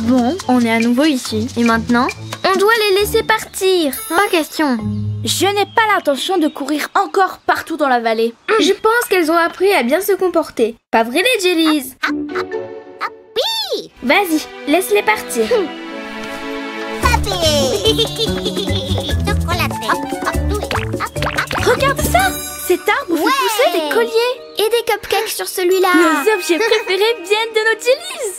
Bon, on est à nouveau ici. Et maintenant? On doit les laisser partir. Pas question. Je n'ai pas l'intention de courir encore partout dans la vallée. Je pense qu'elles ont appris à bien se comporter. Pas vrai les jellies? Oui! Vas-y, laisse-les partir. Regarde ça! Cet arbre fait pousser des colliers. Et des cupcakes sur celui-là. Nos objets préférés viennent de nos jellies.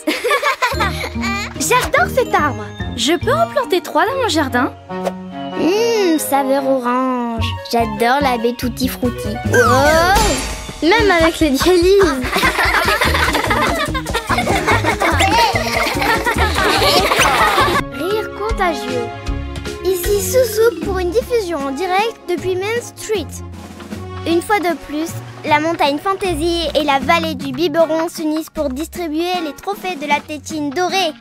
J'adore cet arbre. Je peux en planter 3 dans mon jardin? Saveur orange. J'adore la baie Tutti Frutti. Wow! Même avec les jellies. Rire contagieux. Ici Sousou pour une diffusion en direct depuis Main Street. Une fois de plus, la montagne Fantasy et la vallée du biberon s'unissent pour distribuer les trophées de la tétine dorée.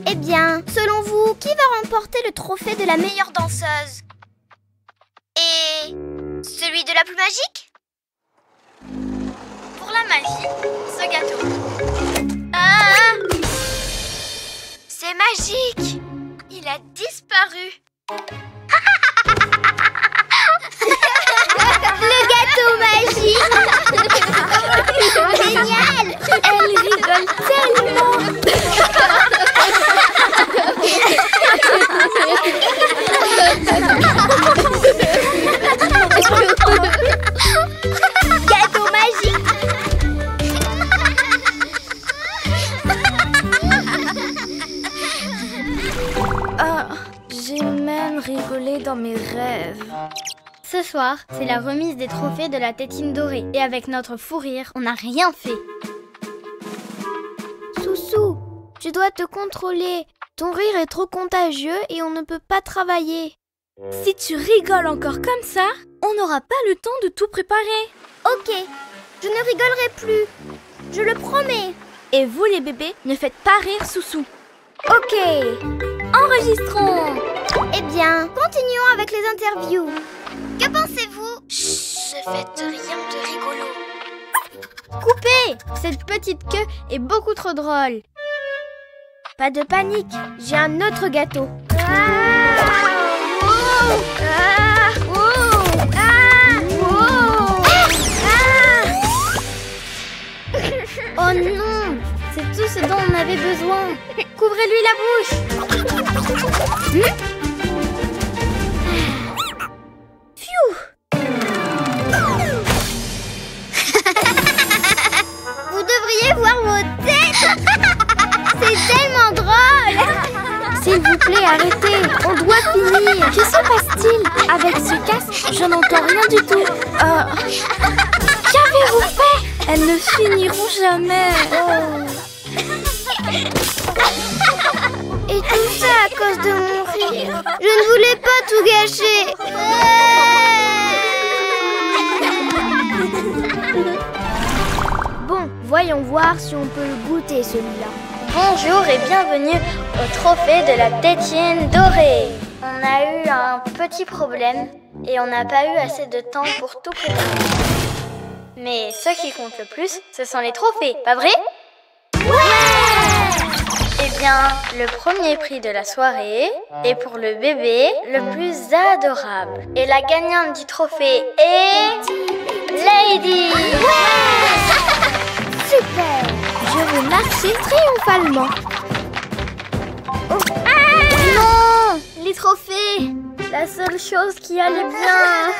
Eh bien, selon vous, qui va remporter le trophée de la meilleure danseuse? Et celui de la plus magique? Pour la magie, ce gâteau. Ah! C'est magique! Il a disparu. Le gâteau magique. Génial. Elle rigole tellement. Gâteau magique. J'ai même rigolé dans mes rêves. Ce soir, c'est la remise des trophées de la tétine dorée. Et avec notre fou rire, on n'a rien fait. Soussou, tu dois te contrôler. Ton rire est trop contagieux et on ne peut pas travailler. Si tu rigoles encore comme ça, on n'aura pas le temps de tout préparer. Ok, je ne rigolerai plus. Je le promets. Et vous les bébés, ne faites pas rire Soussou. Ok. Enregistrons. Eh bien, continuons avec les interviews. Que pensez-vous? Chut, ne faites rien de rigolo. Coupez! Cette petite queue est beaucoup trop drôle. Pas de panique, j'ai un autre gâteau. Oh! Oh non! C'est tout ce dont on avait besoin. Couvrez-lui la bouche. Pfiou! Vous devriez voir vos têtes. C'est tellement drôle. S'il vous plaît, arrêtez. On doit finir. Que se passe-t-il? Avec ce casque, je n'entends rien du tout. Qu'avez-vous fait? Elles ne finiront jamais. Et tout ça à cause de mon rire. Je ne voulais pas tout gâcher. Bon, voyons voir si on peut le goûter celui-là. Bonjour et bienvenue au trophée de la tétine dorée. On a eu un petit problème et on n'a pas eu assez de temps pour tout préparer. Mais ce qui compte le plus, ce sont les trophées, pas vrai? Ouais! Eh bien, le premier prix de la soirée est pour le bébé le plus adorable. Et la gagnante du trophée est... Lady! Ouais! Super! Je vais marcher triomphalement. Non! Les trophées! La seule chose qui allait bien.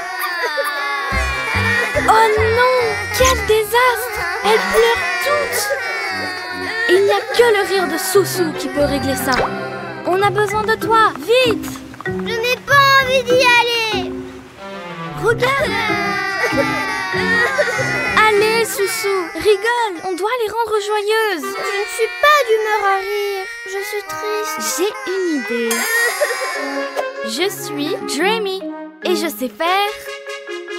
Oh non! Quel désastre! Elles pleurent toutes! Il n'y a que le rire de Soussou qui peut régler ça. On a besoin de toi, vite! Je n'ai pas envie d'y aller. Regarde! Allez, Soussou, rigole! On doit les rendre joyeuses! Je ne suis pas d'humeur à rire. Je suis triste. J'ai une idée. Je suis Dreamy et je sais faire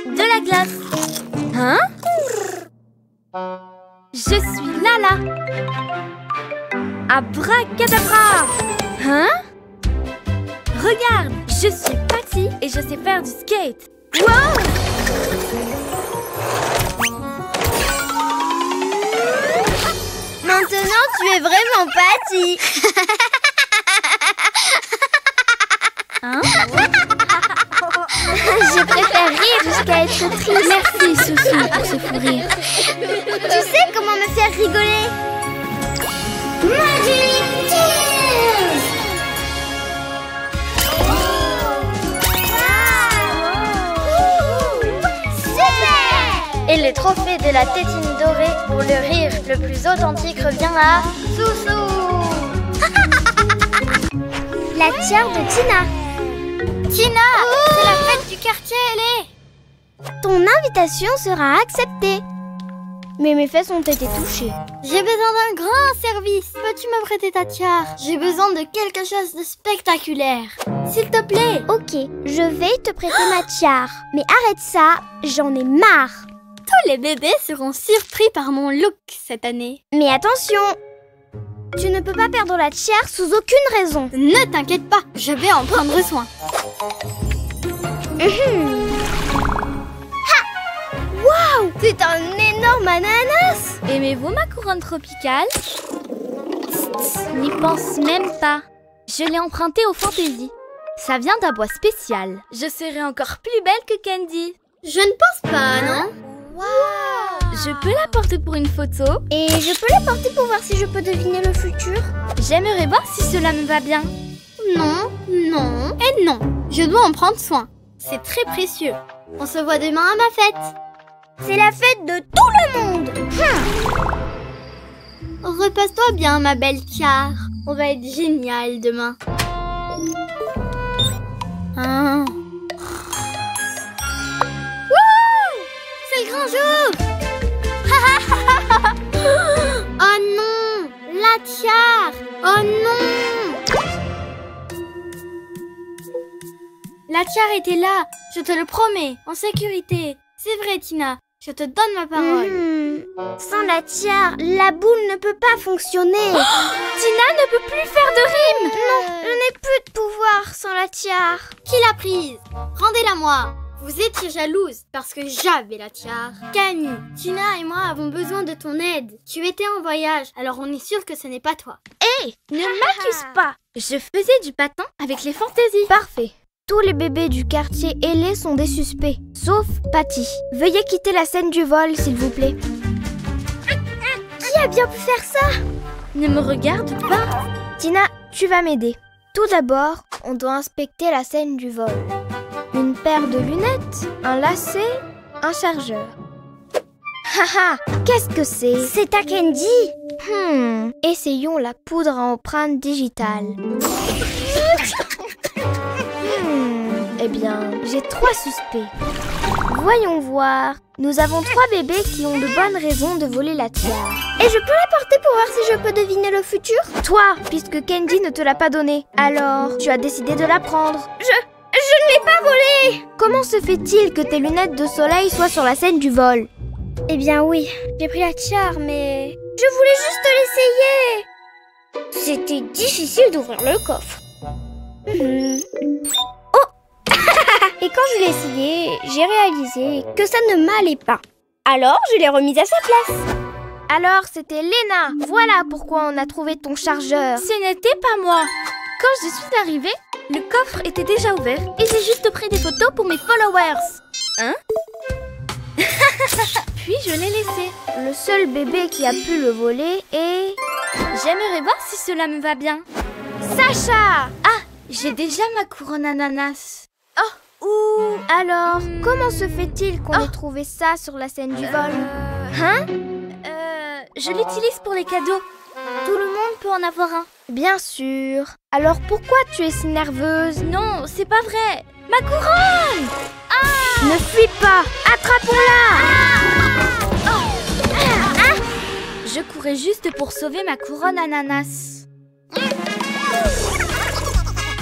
de la glace. Hein? Je suis Lala. Abracadabra! Hein? Regarde, je suis Patty et je sais faire du skate. Wow! Maintenant, tu es vraiment Patty. Hein? Je préfère rire jusqu'à être triste. Merci, Soussou, pour ce fou rire. Tu sais comment me faire rigoler? Magic Tears! Super! Et le trophée de la tétine dorée pour le rire le plus authentique revient à Soussou. La tiare de Tina. Tina, c'est la fête du quartier, elle est. Ton invitation sera acceptée. Mais mes fesses ont été touchées. J'ai besoin d'un grand service. Peux-tu me prêter ta tiare? J'ai besoin de quelque chose de spectaculaire. S'il te plaît. Ok, je vais te prêter ma tiare. Mais arrête ça, j'en ai marre. Tous les bébés seront surpris par mon look cette année. Mais attention, tu ne peux pas perdre la tiare sous aucune raison. Ne t'inquiète pas, je vais en prendre soin. Waouh, c'est un énorme ananas. Aimez-vous ma couronne tropicale? N'y pense même pas. Je l'ai empruntée au Fantasy. Ça vient d'un bois spécial. Je serai encore plus belle que Candy. Je ne pense pas, non? Waouh. Je peux la porter pour une photo. Et je peux la porter pour voir si je peux deviner le futur. J'aimerais voir si cela me va bien. Non, non et non. Je dois en prendre soin. C'est très précieux. On se voit demain à ma fête. C'est la fête de tout le monde. Repasse-toi bien, ma belle tiare. On va être génial demain. Wouh! C'est le grand jour! Oh non! La tiare! Oh non! La tiare était là, je te le promets, en sécurité. C'est vrai, Tina, je te donne ma parole. Sans la tiare, la boule ne peut pas fonctionner. Tina ne peut plus faire de rime. Non, je n'ai plus de pouvoir sans la tiare. Qui l'a prise? Rendez-la moi. Vous étiez jalouse parce que j'avais la tiare. Camille, Tina et moi avons besoin de ton aide. Tu étais en voyage, alors on est sûr que ce n'est pas toi. Hé, ne m'accuse pas. Je faisais du patin avec les fantaisies. Parfait. Tous les bébés du quartier ailé sont des suspects, sauf Patty. Veuillez quitter la scène du vol, s'il vous plaît. Qui a bien pu faire ça? Ne me regarde pas. Tina, tu vas m'aider. Tout d'abord, on doit inspecter la scène du vol. Une paire de lunettes, un lacet, un chargeur. Haha, qu'est-ce que c'est? C'est à Candy. Essayons la poudre à empreinte digitale. Eh bien, j'ai 3 suspects. Voyons voir. Nous avons 3 bébés qui ont de bonnes raisons de voler la tiare. Et je peux la porter pour voir si je peux deviner le futur? Toi, puisque Candy ne te l'a pas donnée. Alors, tu as décidé de la prendre. Je ne l'ai pas volée. Comment se fait-il que tes lunettes de soleil soient sur la scène du vol? Eh bien oui, j'ai pris la tiare, mais... je voulais juste l'essayer. C'était difficile d'ouvrir le coffre. Oh. Et quand je l'ai essayé, j'ai réalisé que ça ne m'allait pas. Alors, je l'ai remise à sa place. Alors, c'était Léna. Voilà pourquoi on a trouvé ton chargeur. Ce n'était pas moi. Quand je suis arrivée, le coffre était déjà ouvert et j'ai juste pris des photos pour mes followers. Hein? Puis je l'ai laissé. Le seul bébé qui a pu le voler est... J'aimerais voir si cela me va bien. Sacha! Ah, j'ai déjà ma couronne ananas. Alors, comment se fait-il qu'on ait trouvé ça sur la scène du vol? Hein? Je l'utilise pour les cadeaux. Tout le monde peut en avoir un. Bien sûr. Alors pourquoi tu es si nerveuse? Non, c'est pas vrai. Ma couronne! Ne fuis pas! Attrape-la! Je courais juste pour sauver ma couronne ananas.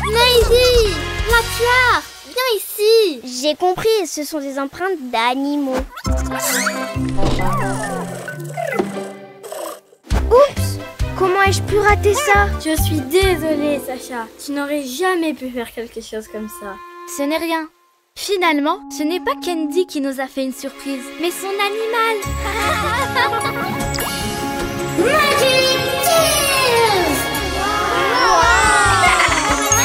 Maisie! La tiare! Viens ici! J'ai compris, ce sont des empreintes d'animaux. Oups! Comment ai-je pu rater ça? Je suis désolée, Sacha. Tu n'aurais jamais pu faire quelque chose comme ça. Ce n'est rien. Finalement, ce n'est pas Candy qui nous a fait une surprise, mais son animal. Magic Tears!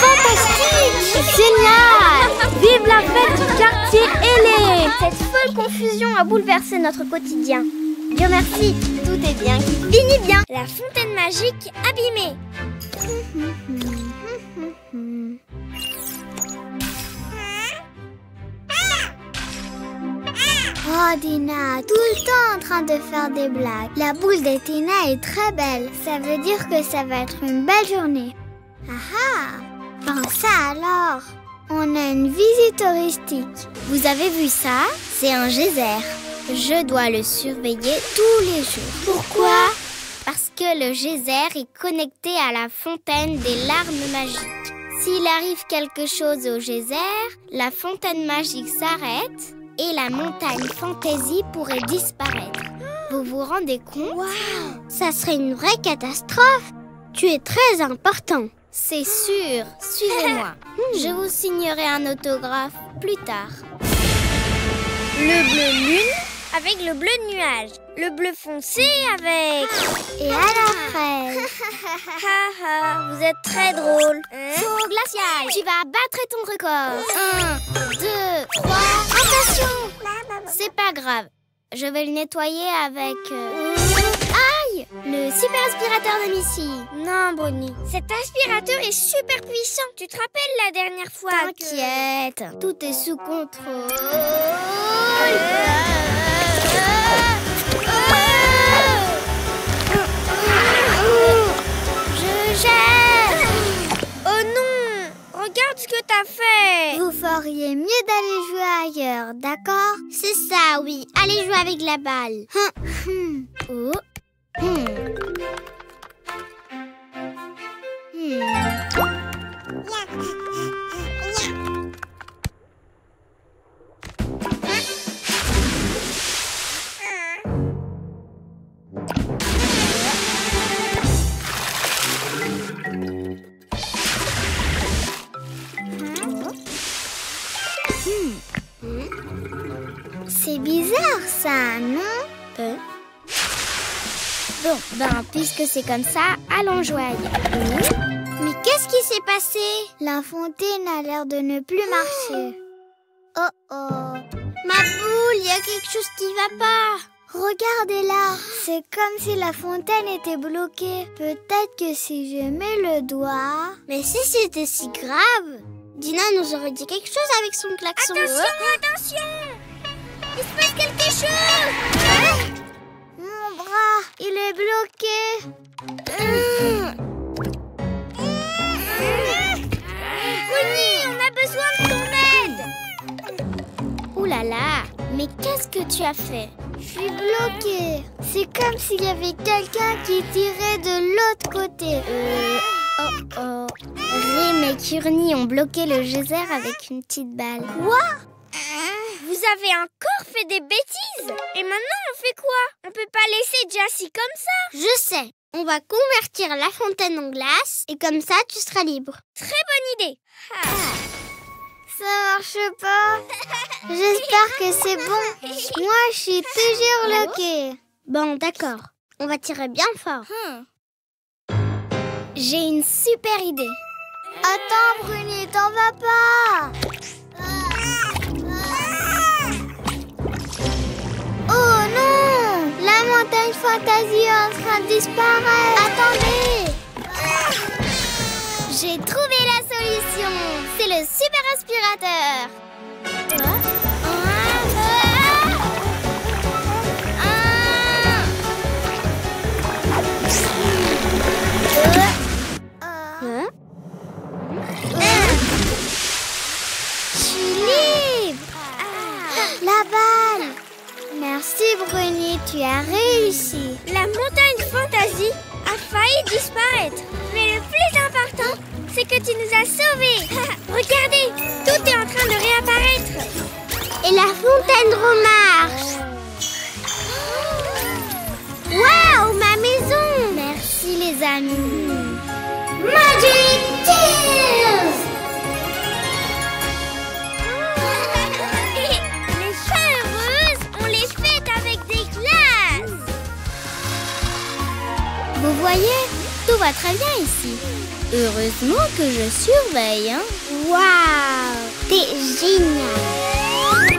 Fantastique! Génial! Vive la fête du quartier ailé! Cette folle confusion a bouleversé notre quotidien. Dieu merci, tout est bien qui finit bien. La fontaine magique abîmée. Oh Dina, tout le temps en train de faire des blagues. La boule de Tina est très belle. Ça veut dire que ça va être une belle journée. Ah! Bon ça alors, on a une visite touristique. Vous avez vu ça? C'est un geyser. Je dois le surveiller tous les jours. Pourquoi? Parce que le geyser est connecté à la fontaine des larmes magiques. S'il arrive quelque chose au geyser, la fontaine magique s'arrête et la montagne Fantasy pourrait disparaître. Vous vous rendez compte? Waouh! Ça serait une vraie catastrophe. Tu es très important. C'est sûr. Suivez-moi. Je vous signerai un autographe plus tard. Le bleu lune avec le bleu nuage. Le bleu foncé avec... Et à la fraise. Haha, vous êtes très drôle. Saut glacial, tu vas battre ton record. 1, 2, 3, attention! C'est pas grave. Je vais le nettoyer avec... Aïe! Le super aspirateur de Missy. Non, Bonnie. Cet aspirateur est super puissant. Tu te rappelles la dernière fois T'inquiète, tout est sous contrôle. Je gèle. Oh non! Regarde ce que t'as fait. Vous feriez mieux d'aller jouer ailleurs, d'accord? C'est ça, oui. Allez jouer avec la balle. Oh. C'est bizarre ça, non? Bon, puisque c'est comme ça, allons jouer ailleurs. Mais Qu'est-ce qui s'est passé? La fontaine a l'air de ne plus marcher. Oh oh. Ma boule, il y a quelque chose qui va pas. Regardez-la. C'est comme si la fontaine était bloquée. Peut-être que si je mets le doigt... Mais si c'était si grave, Dina nous aurait dit quelque chose avec son klaxon. Attention. Il se passe quelque chose. Mon bras, il est bloqué. Connie, on a besoin de ton aide. Ouh là là, mais qu'est-ce que tu as fait? Je suis bloquée. C'est comme s'il y avait quelqu'un qui tirait de l'autre côté. Oh. Rim et Kurni ont bloqué le geyser avec une petite balle. Quoi? Vous avez encore fait des bêtises? Et maintenant on fait quoi? On peut pas laisser Jessie comme ça. Je sais. On va convertir la fontaine en glace et comme ça tu seras libre. Très bonne idée. Ça marche pas. J'espère que c'est bon. Moi je suis toujours bloquée. Bon d'accord. On va tirer bien fort. J'ai une super idée. Attends Bruni, t'en vas pas. Oh non! La montagne fantasy est en train de disparaître. Attendez! J'ai trouvé la solution. C'est le super aspirateur. Je suis libre. La balle. Merci Bruni, tu as réussi. La montagne fantasy a failli disparaître. Mais le plus important, c'est que tu nous as sauvés. Regardez, tout est en train de réapparaître. Et la fontaine remarche. Waouh, ma maison. Merci les amis. Magic Tears. Les chats heureuses, on les fête avec des glaces. Vous voyez, tout va très bien ici. Heureusement que je surveille, hein. Waouh, t'es génial.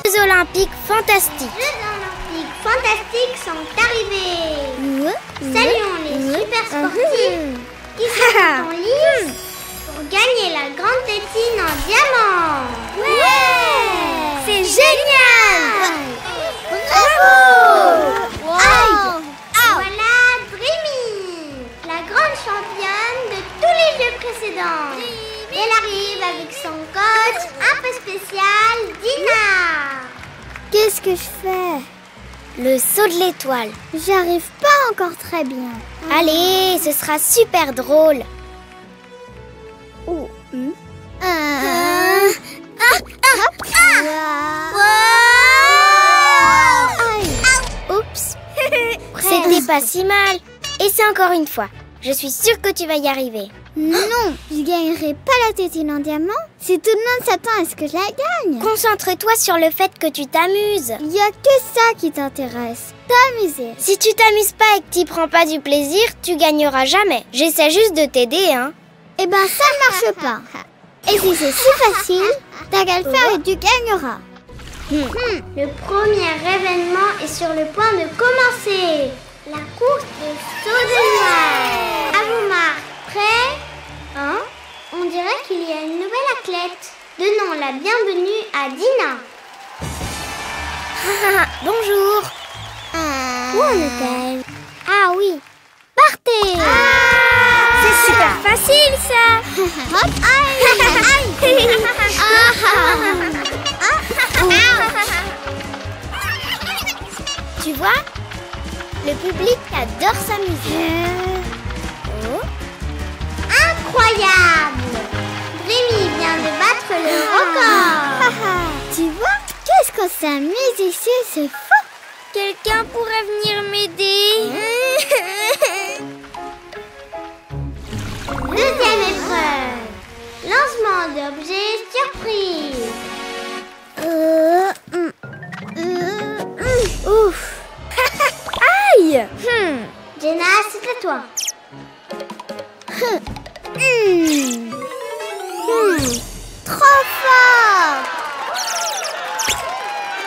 Jeux Olympiques fantastiques. Jeux Olympiques fantastiques sont arrivés. Saluons les super sportifs qui sont en lice pour gagner la grande tétine en diamant. Ouais, c'est génial. Bravo. Wow. Voilà Dreamy, la grande championne de tous les jeux précédents. Elle arrive avec son coach un peu spécial, Dina. Qu'est-ce que je fais? Le saut de l'étoile. J'arrive pas encore très bien. Allez, ce sera super drôle. Oups. C'était pas si mal. Essaie encore une fois. Je suis sûre que tu vas y arriver. Non, je gagnerai pas la tétine en diamant. Si tout le monde s'attend à ce que je la gagne. Concentre-toi sur le fait que tu t'amuses. Il y a que ça qui t'intéresse. T'amuser. Si tu t'amuses pas et que t'y prends pas du plaisir, tu gagneras jamais. J'essaie juste de t'aider, hein. Eh ben ça ne marche pas. Et si c'est si facile, t'as qu'à le faire et tu gagneras. Le premier événement est sur le point de commencer. La course de saut de noix. À vos marques. Prêt? Hein? On dirait qu'il y a une nouvelle athlète. Donnons la bienvenue à Dina. Bonjour. Où en est-elle? Ah oui. Partez. C'est super facile ça. Hop. Tu vois? Le public adore s'amuser. Incroyable! Rémi vient de battre le record. Tu vois? Qu'est-ce qu'on s'amuse ici, c'est fou. Quelqu'un pourrait venir m'aider? Deuxième épreuve. Lancement d'objets surprise. Ouf. Aïe. Jenna, c'est à toi. Trop fort!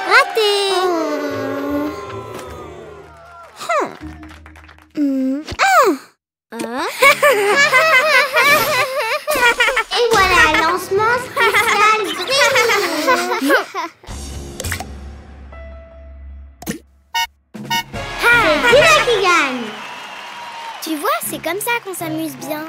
Raté! Et voilà, lancement spécial Dreamy. C'est Dina qui gagne. Tu vois, c'est comme ça qu'on s'amuse bien.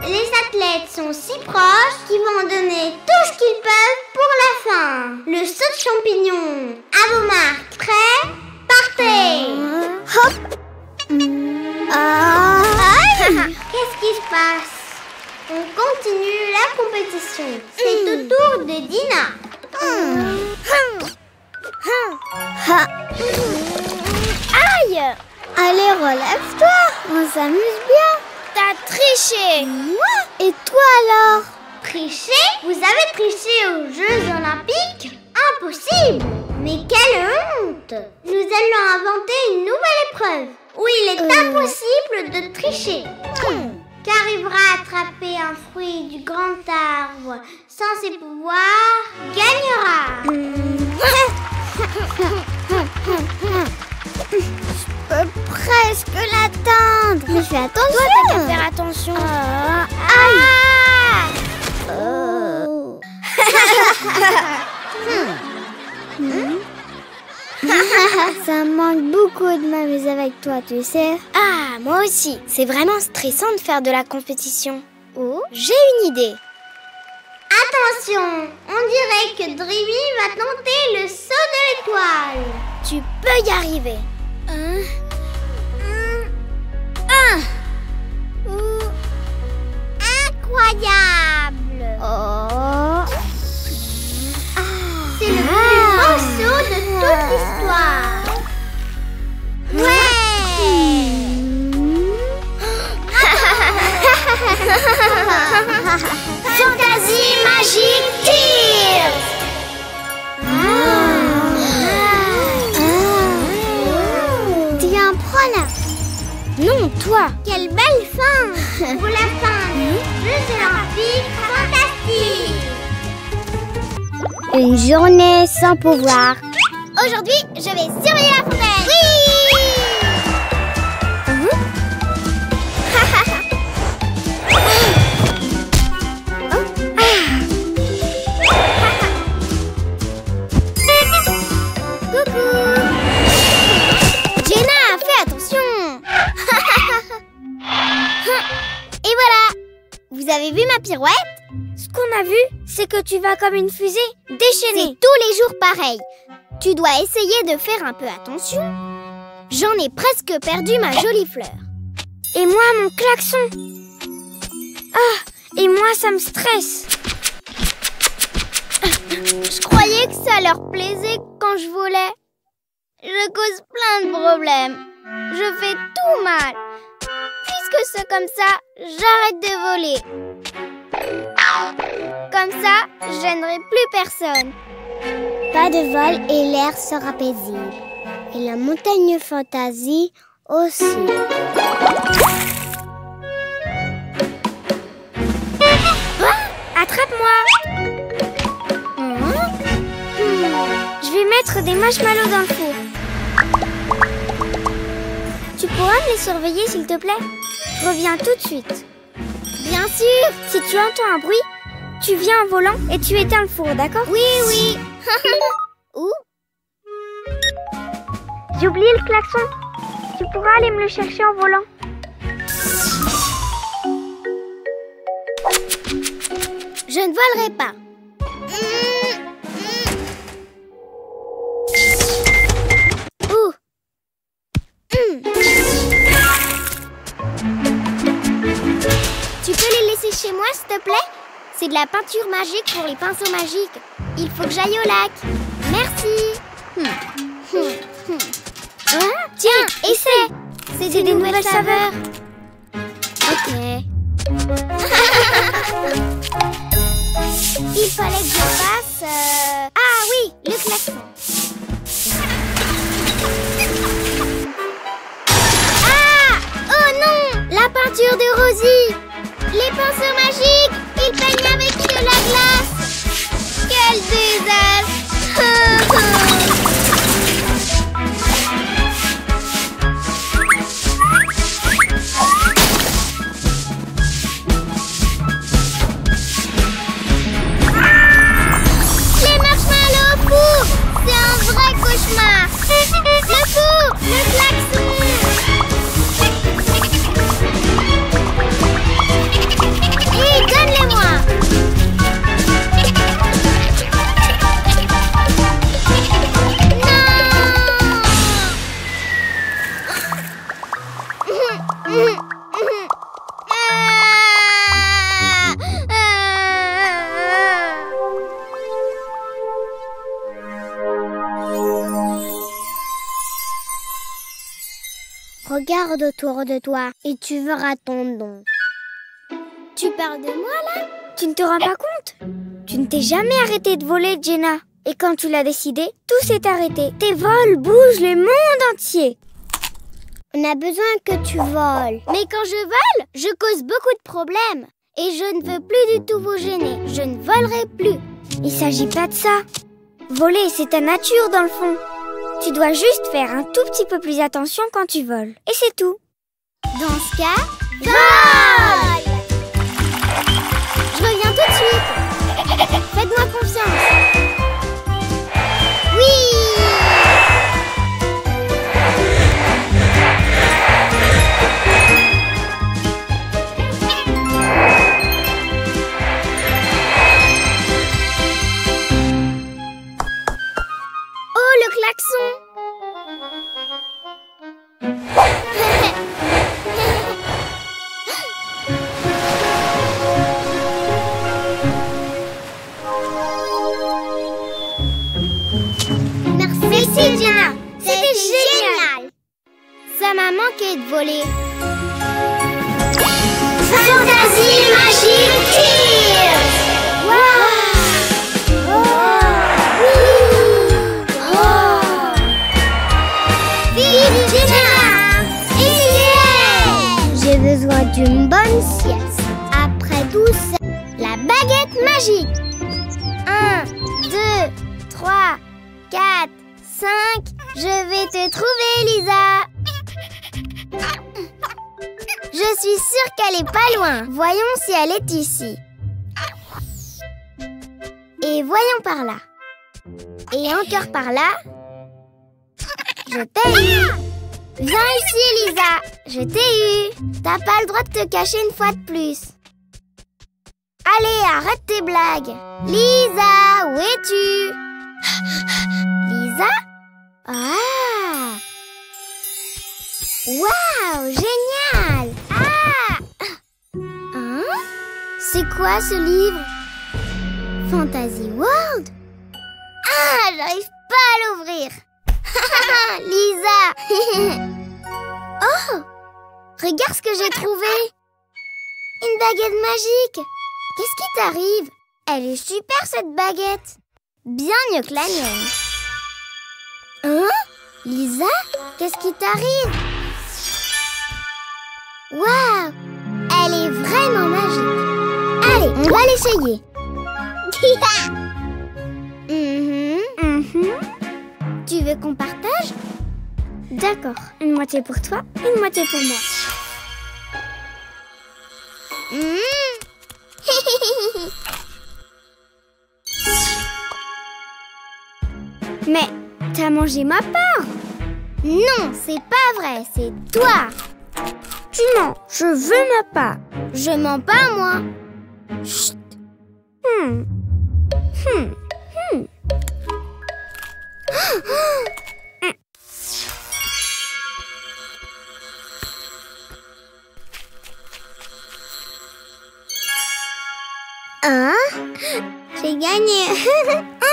Les athlètes sont si proches qu'ils vont donner tout ce qu'ils peuvent pour la fin. Le saut de champignon. À vos marques. Prêts? Partez! Hop! Qu'est-ce qui se passe? On continue la compétition. C'est au tour de Dina. Aïe! Allez, relève-toi. On s'amuse bien. T'as triché! Moi? Et toi alors? Tricher? Vous avez triché aux Jeux Olympiques? Impossible! Mais quelle honte! Nous allons inventer une nouvelle épreuve où il est impossible de tricher. Qui arrivera à attraper un fruit du grand arbre sans ses pouvoirs gagnera. Je peux presque l'atteindre. Mais fais attention. Toi, t'as qu'à faire attention. Aïe. Ça me manque beaucoup de m'amuser avec toi, tu sais. Ah, moi aussi. C'est vraiment stressant de faire de la compétition. Oh. J'ai une idée. Attention, on dirait que Dreamy va tenter le saut de l'étoile. Tu peux y arriver. Incroyable. Oh. C'est le plus beau saut de toute l'histoire. Fantasy Magic Tears. Tiens, prends-la. Non, toi. Quelle belle fin pour la fin des Jeux Olympiques fantastiques. Une journée sans pouvoir. Aujourd'hui, je vais surveiller la fontaine. Oui. Vous avez vu ma pirouette? Ce qu'on a vu, c'est que tu vas comme une fusée déchaînée. C'est tous les jours pareil. Tu dois essayer de faire un peu attention. J'en ai presque perdu ma jolie fleur. Et moi, mon klaxon. Ah, et moi, ça me stresse. Je croyais que ça leur plaisait quand je volais. Je cause plein de problèmes. Je fais tout mal. Puisque c'est comme ça, j'arrête de voler. Comme ça, je gênerai plus personne. Pas de vol et l'air sera paisible. Et la montagne fantasy aussi. Attrape-moi. Je vais mettre des marshmallows dans le four. Tu pourras me les surveiller, s'il te plaît? Je reviens tout de suite. Bien sûr. Si tu entends un bruit, tu viens en volant et tu éteins le four, d'accord? Oui, oui. Où? J'ai oublié le klaxon. Tu pourras aller me le chercher en volant. Je ne volerai pas. Tu peux les laisser chez moi, s'il te plaît? C'est de la peinture magique pour les pinceaux magiques. Il faut que j'aille au lac. Merci. Tiens, essaie. C'est des nouvelles saveurs. Ok. Il fallait que je fasse... Ah oui, le klaxon. Ah! Oh non! La peinture de Rosie! Les pinceaux magiques! Ils peignent avec de la glace! Quel désastre! Les marshmallows au four! C'est un vrai cauchemar! Le four! Le klaxon! Hé, donne-les-moi! Regarde autour de toi et tu verras ton don. Tu parles de moi là? Tu ne te rends pas compte? Tu ne t'es jamais arrêté de voler, Jenna. Et quand tu l'as décidé, tout s'est arrêté. Tes vols bougent le monde entier. On a besoin que tu voles. Mais quand je vole, je cause beaucoup de problèmes. Et je ne veux plus du tout vous gêner. Je ne volerai plus. Il s'agit pas de ça. Voler, c'est ta nature dans le fond. Tu dois juste faire un tout petit peu plus attention quand tu voles. Et c'est tout. Dans ce cas, vole! Je reviens tout de suite. Faites-moi confiance. Oui! Oh, le klaxon! Merci Jenna, c'était génial. Ça m'a manqué de voler. Fantasy Magic Tears. Waouh! Vite Jenna! J'ai besoin d'une bonne sieste. Après tout ça, la baguette magique. 1, 2, 3, 4, 5. Je vais te trouver, Lisa. Je suis sûre qu'elle est pas loin. Voyons si elle est ici. Et voyons par là. Et encore par là. Je t'ai eu. Viens ici, Lisa. Je t'ai eu. T'as pas le droit de te cacher une fois de plus. Allez, arrête tes blagues. Lisa, où es-tu? Lisa? Ah! Waouh, génial! Ah! Hein? C'est quoi ce livre? Fantasy World? Ah, j'arrive pas à l'ouvrir. Lisa! Oh! Regarde ce que j'ai trouvé. Une baguette magique. Qu'est-ce qui t'arrive? Elle est super cette baguette. Bien mieux que la mienne. Hein? Lisa? Qu'est-ce qui t'arrive? Waouh! Elle est vraiment magique. Allez, on va l'essayer. Tu veux qu'on partage? D'accord. Une moitié pour toi, une moitié pour moi. Mais t'as mangé ma part? Non, c'est pas vrai, c'est toi. Tu mens, je veux ma part. Je mens pas, moi. Chut. Hein? J'ai gagné.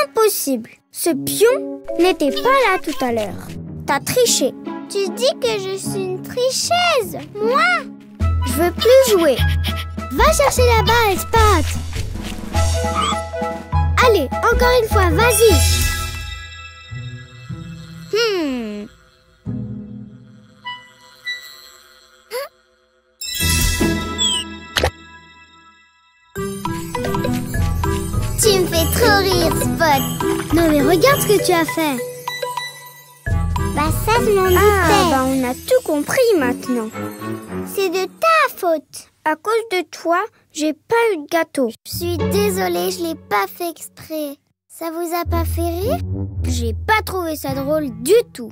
Impossible. Ce pion n'était pas là tout à l'heure. T'as triché. Tu dis que je suis une tricheuse. Moi? Je veux plus jouer. Va chercher la balle, Spot. Allez, encore une fois, vas-y. Spot. Non mais regarde ce que tu as fait. Bah ça je m'en doutais. Bah on a tout compris maintenant. C'est de ta faute. À cause de toi, j'ai pas eu de gâteau. Je suis désolée, je l'ai pas fait exprès. Ça vous a pas fait rire? J'ai pas trouvé ça drôle du tout.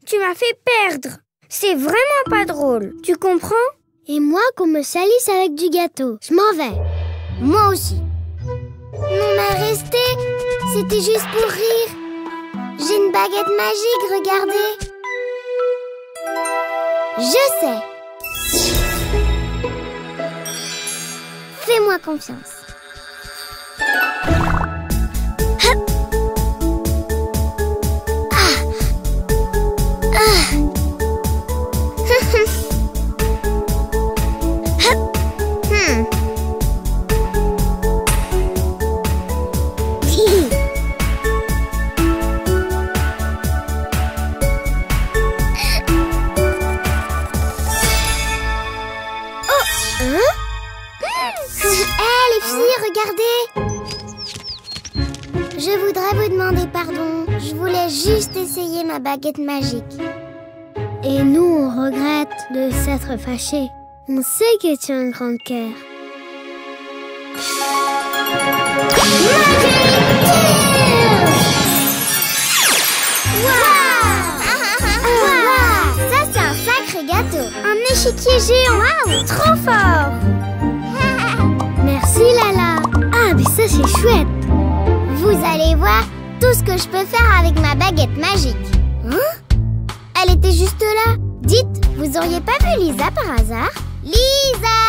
Tu m'as fait perdre. C'est vraiment pas drôle. Tu comprends? Et moi qu'on me salisse avec du gâteau. Je m'en vais. Moi aussi. Non mais restez. C'était juste pour rire. J'ai une baguette magique, regardez. Je sais. Fais-moi confiance. Hop. Je voudrais vous demander pardon. Je voulais juste essayer ma baguette magique. Et nous, on regrette de s'être fâchés. On sait que tu as un grand cœur. Wow! Ça, c'est un sacré gâteau. Un échiquier géant. Waouh! Trop fort! Merci, Lala. Ah, mais ça, c'est chouette. Vous allez voir tout ce que je peux faire avec ma baguette magique. Hein? Elle était juste là. Dites, vous auriez pas vu Lisa par hasard? Lisa!